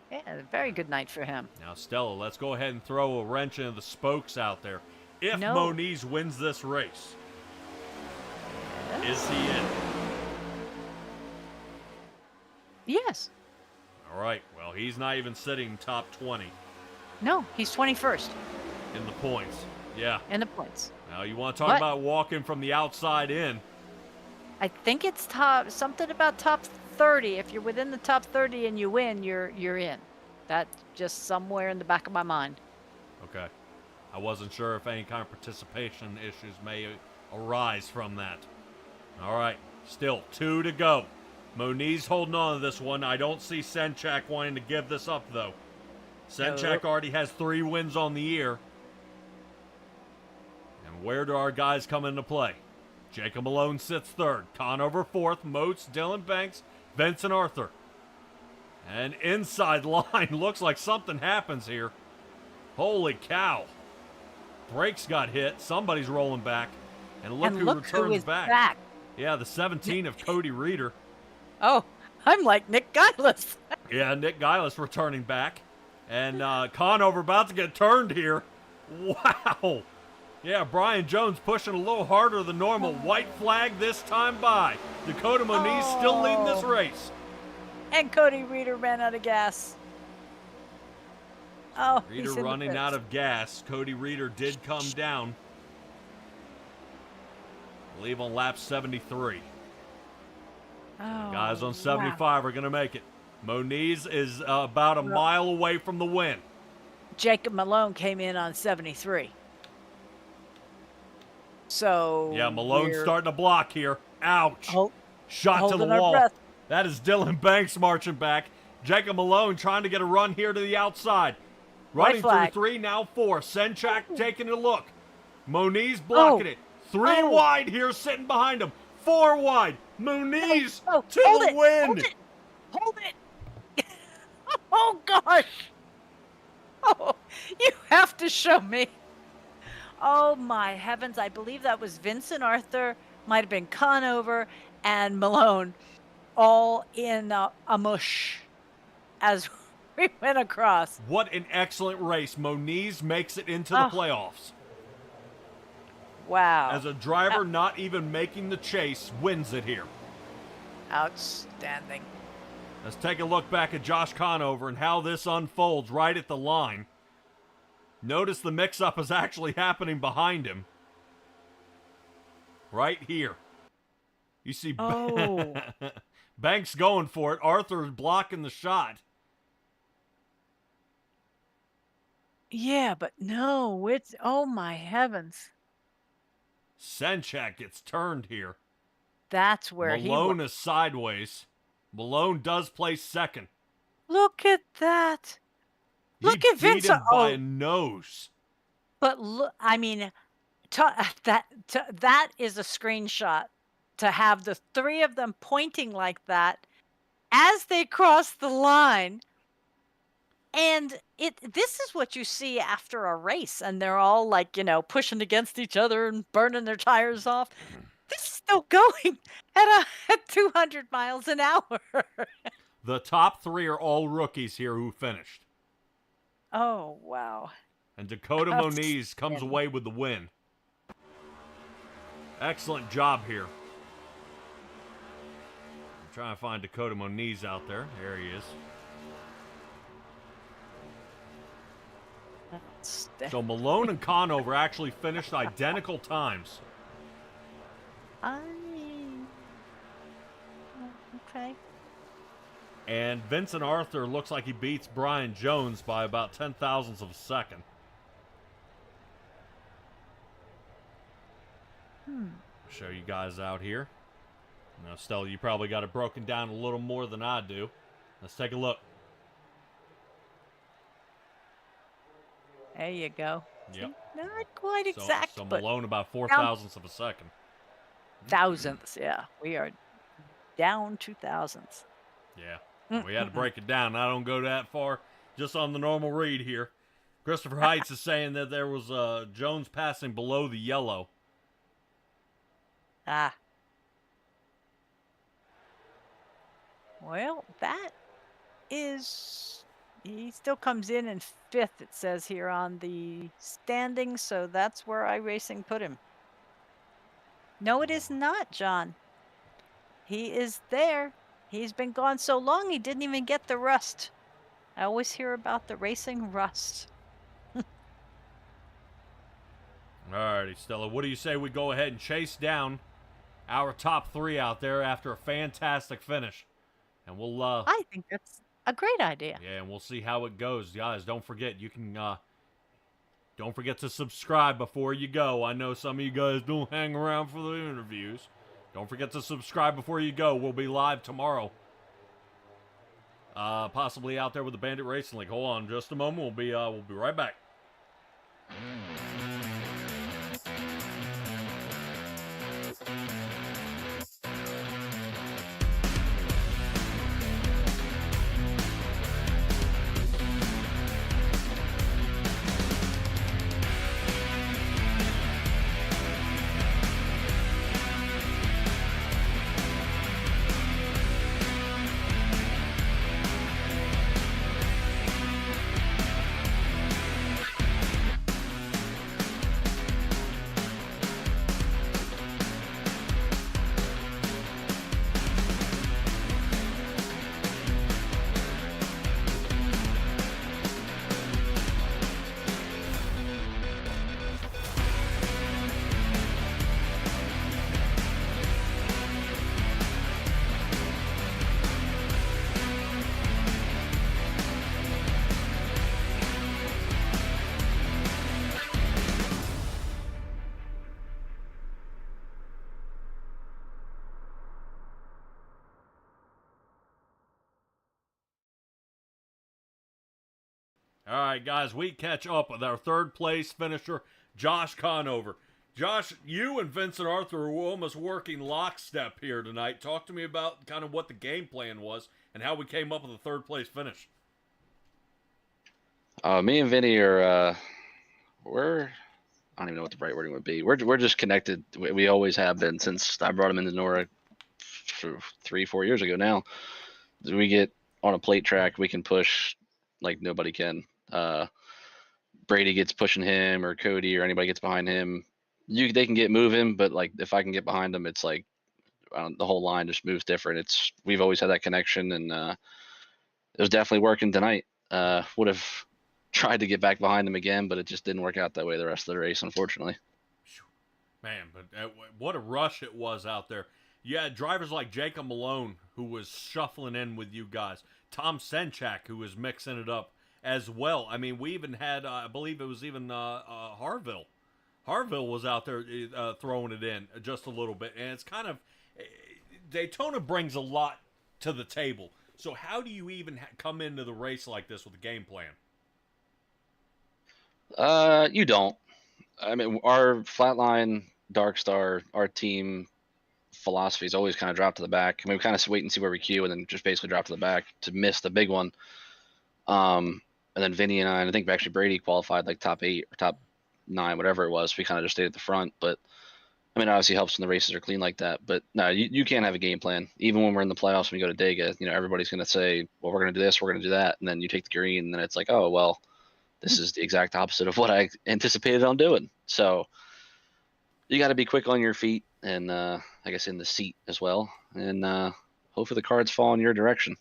Yeah, very good night for him. Now, Stella, let's go ahead and throw a wrench into the spokes out there. If Moniz wins this race, is he in? Yes. All right. Well, he's not even sitting top 20. No, he's 21st. In the points. Yeah. In the points. Now, you want to talk about walking from the outside in. I think it's something about top 30. If you're within the top 30 and you win, you're in. That's just somewhere in the back of my mind. Okay. I wasn't sure if any kind of participation issues may arise from that. All right. Still 2 to go. Moniz holding on to this one. I don't see Senchak wanting to give this up, though. Senchak already has 3 wins on the year. And where do our guys come into play? Jacob Malone sits 3rd. Conover 4th. Moats, Dylan Banks, Vincent Arthur. And inside line looks like something happens here. Holy cow. Brakes got hit. Somebody's rolling back. And look who returns back. Yeah, the 17 of Cody Reeder. Oh, I'm like Nick Geilis. Yeah, Nick Geilis returning back. And Conover about to get turned here. Wow. Yeah, Brian Jones pushing a little harder than normal. White flag this time by. Dakota Moniz still leading this race. And Cody Reeder ran out of gas. Oh, Reeder he's in the running pits. out of gas. Cody Reeder did come down. I believe on lap 73. Oh, Guys on wow. 75 are going to make it. Moniz is about a Well- mile away from the win. Jacob Malone came in on 73. So Yeah, Malone's we're starting to block here. Ouch. Shot to the holding our wall. breath. That is Dylan Banks marching back. Jacob Malone trying to get a run here to the outside. Running through flag. 3, now 4. Senchak taking a look. Moniz blocking it. 3 wide here, sitting behind him. 4 wide. Moniz to the win. Hold it. Oh, gosh. Oh, you have to show me. Oh, my heavens. I believe that was Vincent Arthur, might have been Conover, and Malone, all in a mush as we went across. What an excellent race. Moniz makes it into the playoffs. Wow. As a driver not even making the chase, wins it here. Outstanding. Let's take a look back at Josh Conover and how this unfolds right at the line. Notice the mix-up is actually happening behind him. Right here. You see Banks going for it. Arthur's blocking the shot. Yeah, but no, it's, oh my heavens. Senchak gets turned here. That's where Malone is sideways. Malone does place second. Look at that. Look at Beat Vincent. him by a nose. But look, I mean, that is a screenshot to have the 3 of them pointing like that as they cross the line. And this is what you see after a race, and they're all like, pushing against each other and burning their tires off. This is still going at 200 miles an hour. The top 3 are all rookies here who finished. Oh, wow. And Dakota Moniz comes away with the win. Excellent job here. I'm trying to find Dakota Moniz out there. There he is. So Malone and Conover actually finished identical times. Okay. And Vincent Arthur looks like he beats Brian Jones by about 10,000ths of a second. Show you guys out here. Now, Stella, you probably got it broken down a little more than I do. Let's take a look. There you go. Yep. Not quite exact, so but Malone about 4,000ths of a second. Thousandths, yeah. We are down 2,000ths. Yeah. We had to break it down. I don't go that far just on the normal read here. Christopher Heights is saying that there was Jones passing below the yellow. Well, that is... He still comes in 5th, it says here on the standings, so that's where iRacing put him. No, it is not, John. He is there. He's been gone so long, he didn't even get the rust. I always hear about the racing rust. Alrighty, Stella, what do you say we go ahead and chase down our top 3 out there after a fantastic finish? And we'll... I think that's a great idea. Yeah, and we'll see how it goes. Guys, don't forget, you can... don't forget to subscribe before you go. I know some of you guys don't hang around for the interviews. Don't forget to subscribe before you go. We'll be live tomorrow. Possibly out there with the Bandit Racing League. Hold on just a moment. We'll be right back. All right, guys, we catch up with our third place finisher, Josh Conover. Josh, you and Vincent Arthur were almost working lockstep here tonight. Talk to me about kind of what the game plan was and how we came up with a third place finish. Me and Vinny are we're I don't even know what the right wording would be. We're just connected. We always have been since I brought him into NORA 3-4 years ago now. We get on a plate track, we can push like nobody can. Brady gets pushing him, or Cody, or anybody gets behind him. They can get moving, but like if I can get behind them, it's like the whole line just moves different. We've always had that connection, and it was definitely working tonight. Would have tried to get back behind him again, but it just didn't work out that way the rest of the race, unfortunately. Man, but what a rush it was out there. You had drivers like Jacob Malone, who was shuffling in with you guys. Tom Senchak, who was mixing it up as well. I mean, we even had, I believe it was even Harville. Harville was out there throwing it in just a little bit. And it's kind of, Daytona brings a lot to the table. So how do you even come into the race like this with a game plan? You don't. I mean, our flatline Dark Star, our team philosophy is always kind of drop to the back. I mean, we kind of wait and see where we queue, and then just basically drop to the back to miss the big one. And then Vinny and I think actually Brady qualified like top 8 or top 9, whatever it was. We kind of just stayed at the front, but I mean, obviously helps when the races are clean like that. But no, you can't have a game plan. Even when we're in the playoffs, when you go to Dega, everybody's going to say, well, we're going to do this, we're going to do that. And then you take the green, and then it's like, oh, well, this is the exact opposite of what I anticipated on doing. So you got to be quick on your feet and, I guess, in the seat as well. And hopefully the cards fall in your direction.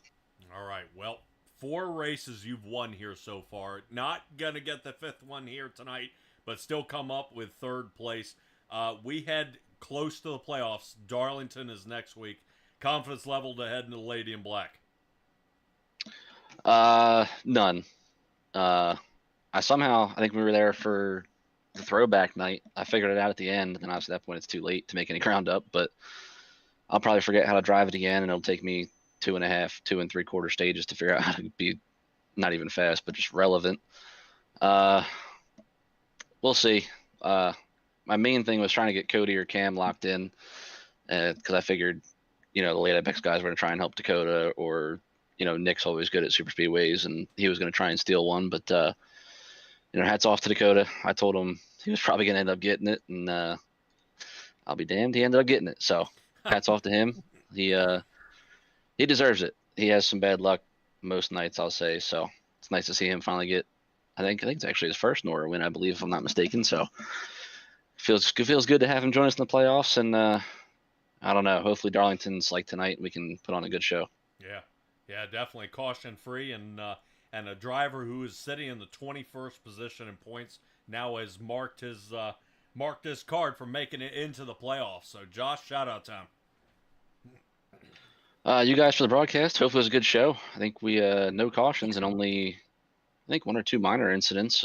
All right. Well, 4 races you've won here so far. Not going to get the 5th one here tonight, but still come up with 3rd place. We head close to the playoffs. Darlington is next week. Confidence level to head into the Lady in Black? None. I think we were there for the throwback night. I figured it out at the end, and then obviously at that point it's too late to make any ground up, but I'll probably forget how to drive it again, and it'll take me 2.5, 2 3/4 stages to figure out how to be not even fast, but just relevant. We'll see. My main thing was trying to get Cody or Cam locked in, because I figured, the late Apex guys were going to try and help Dakota, or, Nick's always good at super speedways, and he was going to try and steal one, but hats off to Dakota. I told him he was probably going to end up getting it, and I'll be damned, he ended up getting it. So hats off to him. He deserves it. He has some bad luck most nights, I'll say. So it's nice to see him finally get. I think it's actually his first NORA win, I believe, if I'm not mistaken. So feels good to have him join us in the playoffs. And I don't know. Hopefully Darlington's like tonight, and we can put on a good show. Yeah, definitely caution free, and a driver who is sitting in the 21st position in points now has marked his card for making it into the playoffs. So Josh, shout out to him. You guys for the broadcast. Hopefully it was a good show. I think we no cautions and only I think 1 or 2 minor incidents.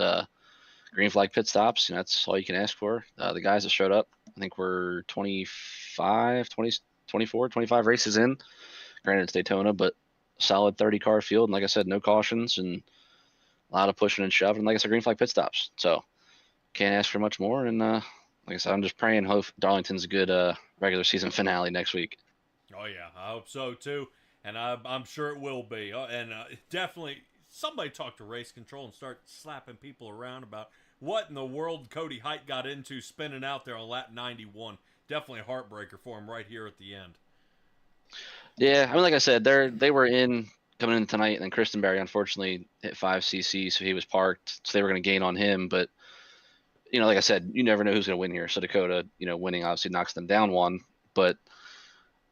Green flag pit stops. That's all you can ask for. The guys that showed up, I think we're 24, 25 races in. Granted, it's Daytona, but solid 30 car field. And like I said, no cautions and a lot of pushing and shoving. And like I said, green flag pit stops. So can't ask for much more. And like I said, I'm just praying hope Darlington's a good regular season finale next week. Oh yeah, I hope so too, and I'm sure it will be. And definitely, somebody talk to race control and start slapping people around about what in the world Cody Height got into spinning out there on lap 91. Definitely a heartbreaker for him right here at the end. Yeah, I mean, like I said, they were coming in tonight, and then Christenberry unfortunately hit 5cc, so he was parked. So they were going to gain on him, but like I said, you never know who's going to win here. So Dakota, winning obviously knocks them down 1, but.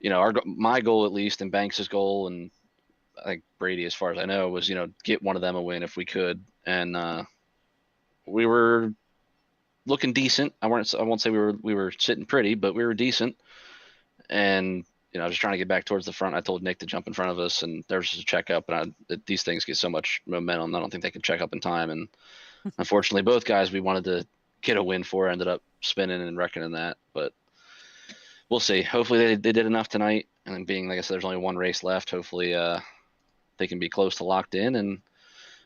My goal at least, and Banks' goal, and I think Brady, as far as I know, was get one of them a win if we could, and we were looking decent. I won't say we were sitting pretty, but we were decent, and just trying to get back towards the front. I told Nick to jump in front of us, and there was just a checkup, and these things get so much momentum. I don't think they can check up in time, and unfortunately, both guys we wanted to get a win for ended up spinning and wrecking in that, but. We'll see. Hopefully they did enough tonight, and being like I said, there's only 1 race left. Hopefully they can be close to locked in, and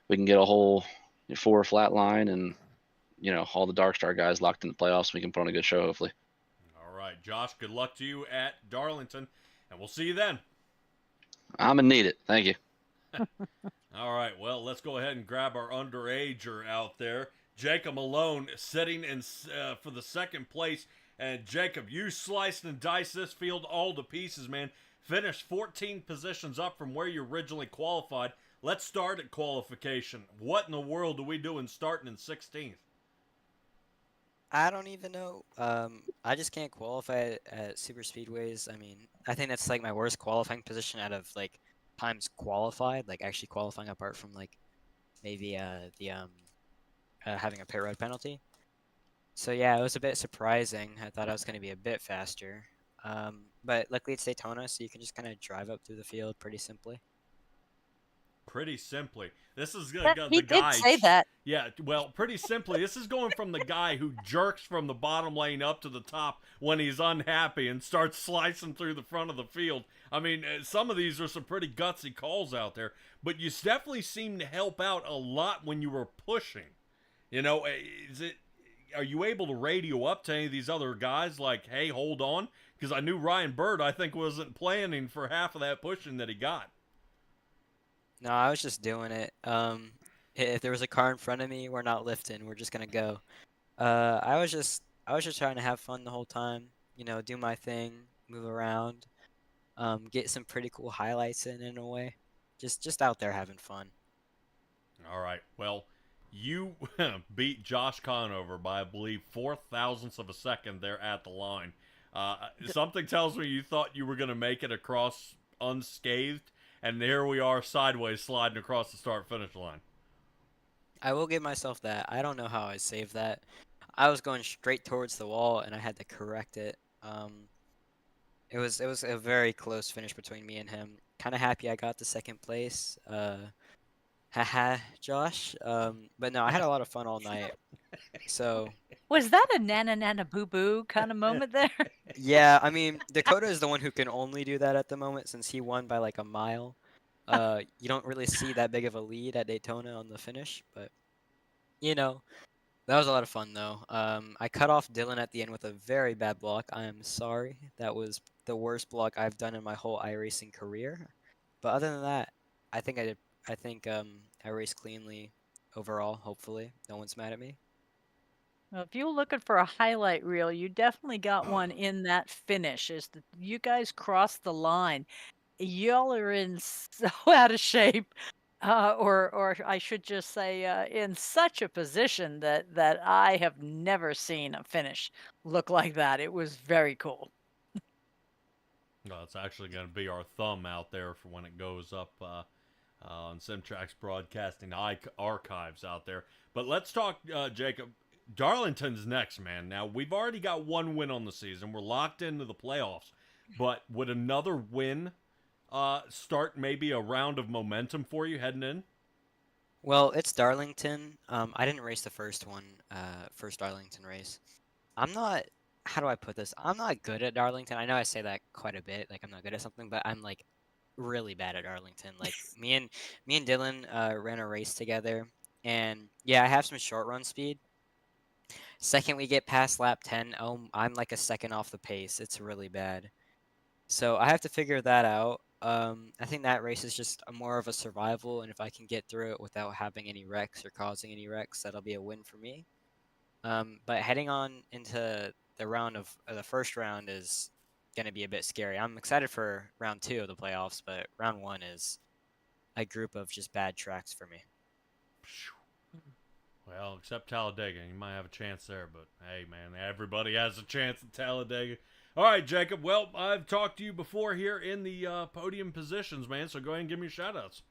we can get a whole 4 flat line, and all the Dark Star guys locked in the playoffs. We can put on a good show, hopefully. All right, Josh, good luck to you at Darlington, and we'll see you then. I'm gonna need it. Thank you. All right, well, let's go ahead and grab our underager out there. Jacob Malone sitting in for the second place. And Jacob, you sliced and diced this field all to pieces, man. Finished 14 positions up from where you originally qualified. Let's start at qualification. What in the world are we doing starting in 16th? I don't even know. I just can't qualify at super speedways. I mean, I think that's like my worst qualifying position out of like times qualified, like actually qualifying apart from like maybe the having a pit road penalty. So yeah, it was a bit surprising. I thought I was going to be a bit faster. But luckily it's Daytona, so you can just kind of drive up through the field pretty simply. Pretty simply. This is He the guy. did say that. Yeah, well, pretty simply, this is going from the guy who jerks from the bottom lane up to the top when he's unhappy and starts slicing through the front of the field. I mean, some of these are some pretty gutsy calls out there, but you definitely seem to help out a lot when you were pushing. Are you able to radio up to any of these other guys like, hey, hold on? Because I knew Ryan Bird, I think, wasn't planning for half of that pushing that he got. No, I was just doing it. If there was a car in front of me, we're not lifting. We're just gonna go. I was just trying to have fun the whole time. Do my thing, move around, get some pretty cool highlights in a way. Just out there having fun. All right. Well, you beat Josh Conover by, I believe, 4 thousandths of a second there at the line. Something tells me you thought you were going to make it across unscathed, and here we are sideways sliding across the start-finish line. I will give myself that. I don't know how I saved that. I was going straight towards the wall, and I had to correct it. It was a very close finish between me and him. Kind of happy I got the second place. Haha, Josh. But no, I had a lot of fun all night. So Was that a nana nana boo boo kind of moment there? yeah, I mean, Dakota is the one who can only do that at the moment since he won by like a mile. You don't really see that big of a lead at Daytona on the finish, but that was a lot of fun though. I cut off Dylan at the end with a very bad block. I am sorry. That was the worst block I've done in my whole iRacing career. But other than that, I think I did. I think I raced cleanly overall. Hopefully, no one's mad at me. Well, if you were looking for a highlight reel, you definitely got one in that finish. You guys crossed the line. Y'all are in so out of shape, or I should just say, in such a position that I have never seen a finish look like that. It was very cool. Well, it's actually going to be our thumb out there for when it goes up on Simtrax Broadcasting archives out there. But let's talk, Jacob. Darlington's next, man. Now, we've already got one win on the season. We're locked into the playoffs. But would another win start maybe a round of momentum for you heading in? Well, it's Darlington. I didn't race the first Darlington race. I'm not. How do I put this? I'm not good at Darlington. I know I say that quite a bit, like I'm not good at something, but I'm like really bad at Darlington. Like me and Dylan ran a race together, and yeah, I have some short run speed. Second we get past lap 10, I'm like a second off the pace. It's really bad. So I have to figure that out. I think that race is just more of a survival, and if I can get through it without having any wrecks or causing any wrecks, that'll be a win for me. But heading on into the first round is going to be a bit scary. I'm excited for round 2 of the playoffs, but round 1 is a group of just bad tracks for me. Well, except Talladega. You might have a chance there, but hey, man, everybody has a chance at Talladega. All right, Jacob. Well, I've talked to you before here in the podium positions, man, so go ahead and give me your shout-outs.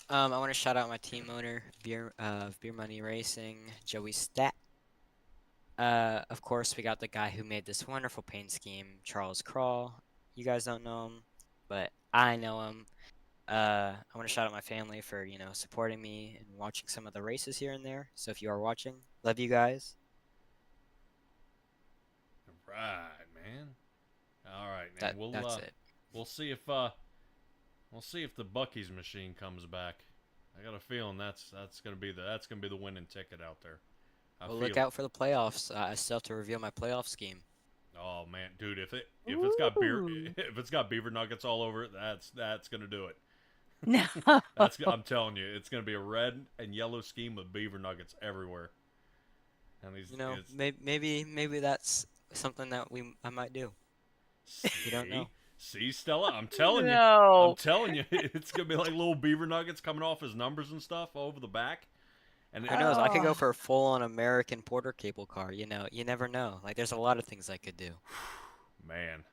I want to shout out my team owner, Beer Money Racing, Joey Stat. Of course, we got the guy who made this wonderful paint scheme, Charles Crawl. You guys don't know him, but I know him. I want to shout out my family for, supporting me and watching some of the races here and there. So if you are watching, love you guys. Right, man. All right, man. That's it. We'll see if the Bucky's machine comes back. I got a feeling that's gonna be the winning ticket out there. Well, look out for the playoffs. I still have to reveal my playoff scheme. Oh man, dude, if it's got Ooh. if it's got beaver nuggets all over it, that's gonna do it. No. I'm telling you, it's gonna be a red and yellow scheme with beaver nuggets everywhere. And You know, maybe that's something that I might do. You don't know. See, Stella, I'm telling you, No. it's gonna be like little beaver nuggets coming off his numbers and stuff over the back. And Who knows? I could go Oh. for a full-on American Porter cable car. You know, you never know. Like, there's a lot of things I could do. man,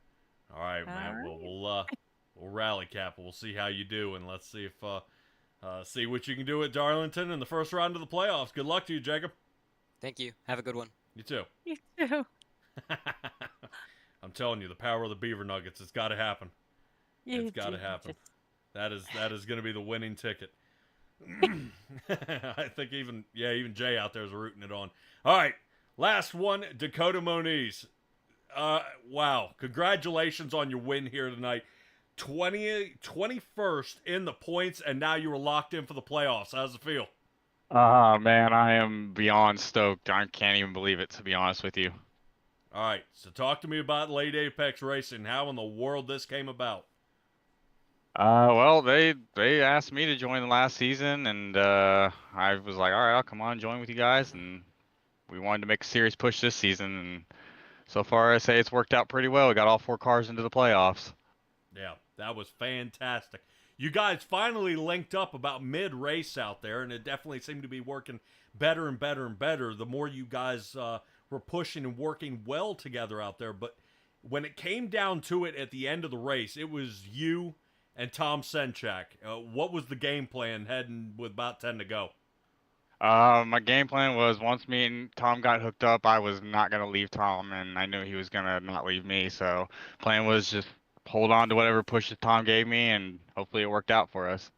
all right, man. All Well, we'll rally cap. We'll see how you do, and let's see if see what you can do at Darlington in the first round of the playoffs. Good luck to you, Jacob. Thank you. Have a good one. You too. You too. I'm telling you, the power of the beaver nuggets. It's got to happen. It's got to happen. That is going to be the winning ticket. I think even Jay out there is rooting it on. All right, last one, Dakota Moniz. Wow, congratulations on your win here tonight. 21st in the points, and now you were locked in for the playoffs. How's it feel? Man, I am beyond stoked. I can't even believe it, to be honest with you. All right, so talk to me about Late Apex Racing. How in the world this came about? Well, they asked me to join the last season, and I was like, all right, I'll come on, join with you guys, and we wanted to make a serious push this season, and so far I say it's worked out pretty well. We got all 4 cars into the playoffs. Yeah, that was fantastic. You guys finally linked up about mid-race out there, and it definitely seemed to be working better and better and better the more you guys were pushing and working well together out there. But when it came down to it at the end of the race, it was you and Tom Senchak. What was the game plan heading with about 10 to go? My game plan was once me and Tom got hooked up, I was not gonna leave Tom, and I knew he was gonna not leave me. So plan was just hold on to whatever push that Tom gave me, and hopefully it worked out for us.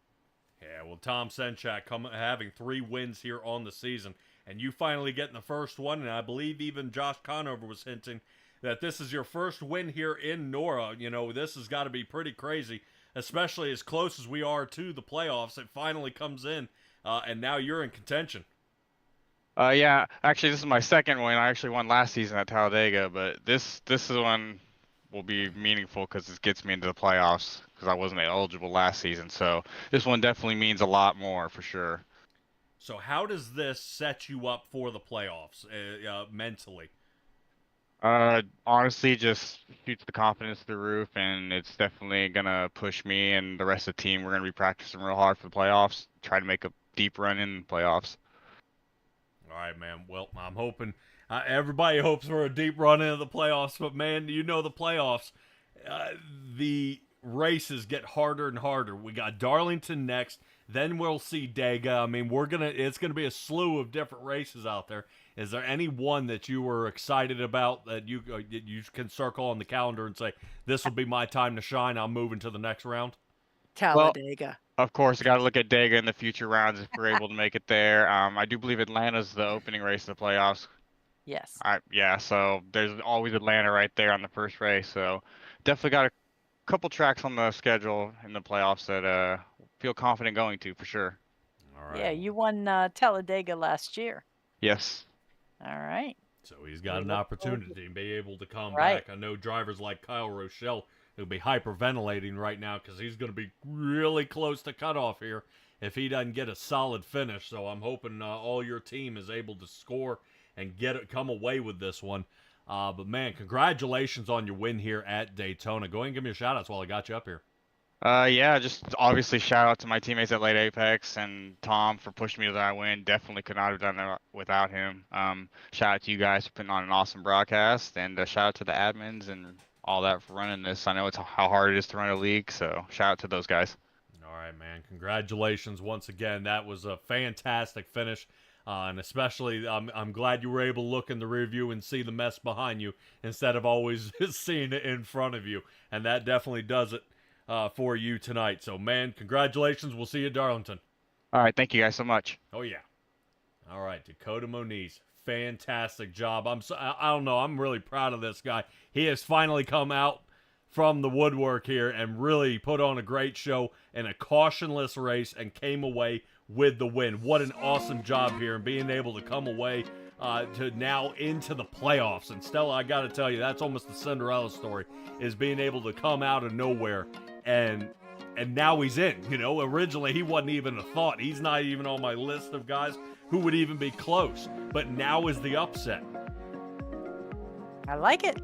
Yeah, well, Tom Senchak having 3 wins here on the season, and you finally getting the first one, and I believe even Josh Conover was hinting that this is your first win here in NORA. You know, this has got to be pretty crazy, especially as close as we are to the playoffs. It finally comes in, and now you're in contention. Yeah, actually, this is my second win. I actually won last season at Talladega, but this is one will be meaningful because it gets me into the playoffs because I wasn't eligible last season. So this one definitely means a lot more for sure. So how does this set you up for the playoffs mentally? Honestly, just shoots the confidence through the roof, and it's definitely gonna push me and the rest of the team. We're gonna be practicing real hard for the playoffs, try to make a deep run in the playoffs. All right, man. Well, I'm hoping everybody hopes for a deep run into the playoffs, but man, you know the playoffs, the races get harder and harder. We got Darlington next, then we'll see Dega. I mean, it's gonna be a slew of different races out there. Is there any one that you were excited about that you can circle on the calendar and say this will be my time to shine? I'm moving to the next round. Talladega. Of course, I got to look at Dega in the future rounds if we're able to make it there. I do believe Atlanta's the opening race of the playoffs. Yes. Yeah, so there's always Atlanta right there on the first race. So definitely got a couple tracks on the schedule in the playoffs that feel confident going to for sure. All right. Yeah, you won Talladega last year. Yes. All right. So he's got We an look forward opportunity to be able to come Right. back. I know drivers like Kyle Rochelle who'll be hyperventilating right now because he's going to be really close to cutoff here if he doesn't get a solid finish. So I'm hoping all your team is able to score and come away with this one. But man, congratulations on your win here at Daytona. Go ahead and give me a shout out while I got you up here. Yeah, just obviously shout out to my teammates at Late Apex and Tom for pushing me to that win. Definitely could not have done it without him. Shout out to you guys for putting on an awesome broadcast, and shout out to the admins and all that for running this. I know it's how hard it is to run a league, so shout out to those guys. All right, man. Congratulations once again. That was a fantastic finish. And especially, I'm glad you were able to look in the rear view and see the mess behind you instead of always seeing it in front of you. And that definitely does it for you tonight. So, man, congratulations. We'll see you at Darlington. All right, thank you guys so much. Oh, yeah. All right, Dakota Moniz. Fantastic job. I don't know. I'm really proud of this guy. He has finally come out from the woodwork here and really put on a great show in a cautionless race and came away with the win. What an awesome job here and being able to come away to now into the playoffs. And Stella, I got to tell you, that's almost the Cinderella story, is being able to come out of nowhere and now he's in. You know, originally he wasn't even a thought. He's not even on my list of guys who would even be close. But now is the upset. I like it.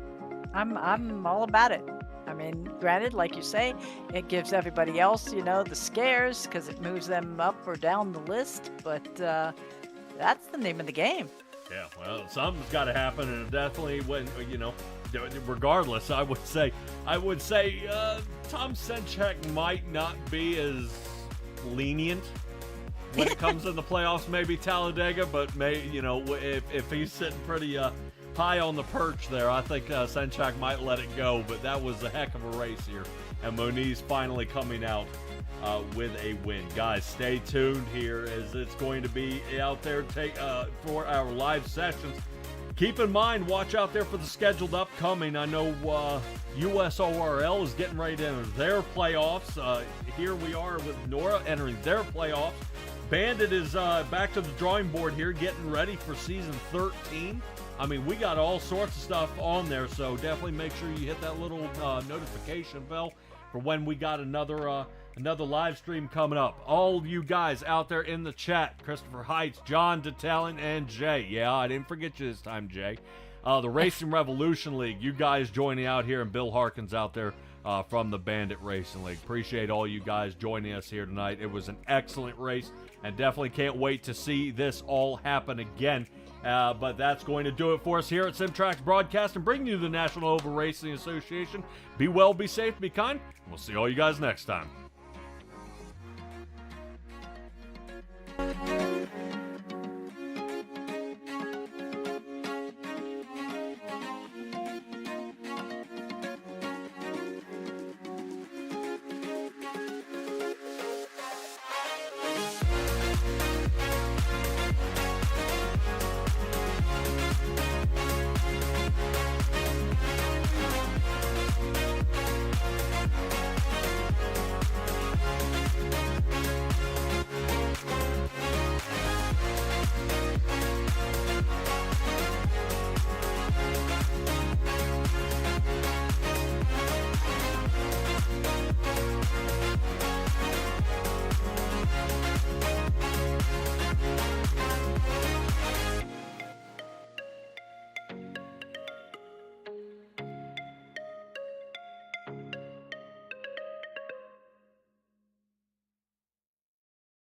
I'm all about it. I mean, granted, like you say, it gives everybody else, you know, the scares because it moves them up or down the list. But that's the name of the game. Yeah, well, something's got to happen, and definitely when, you know, regardless, I would say Tom Senchak might not be as lenient when it comes in the playoffs, maybe Talladega, but you know, if he's sitting pretty high on the perch there, I think Senchak might let it go. But that was a heck of a race here, and Moniz finally coming out with a win. Guys, stay tuned here as it's going to be out there for our live sessions. Keep in mind, watch out there for the scheduled upcoming. I know USORL is getting ready to enter their playoffs. Here we are with NORA entering their playoffs. Bandit is back to the drawing board here, getting ready for season 13. I mean, we got all sorts of stuff on there, so definitely make sure you hit that little notification bell for when we got another live stream coming up. All you guys out there in the chat, Christopher Heights, John Detalent, and Jay. Yeah, I didn't forget you this time, Jay. The Racing Revolution League, you guys joining out here, and Bill Harkins out there from the Bandit Racing League. Appreciate all you guys joining us here tonight. It was an excellent race, and definitely can't wait to see this all happen again. But that's going to do it for us here at Simtrax Broadcast and bringing you the National Oval Racing Association. Be well, be safe, be kind, and we'll see all you guys next time.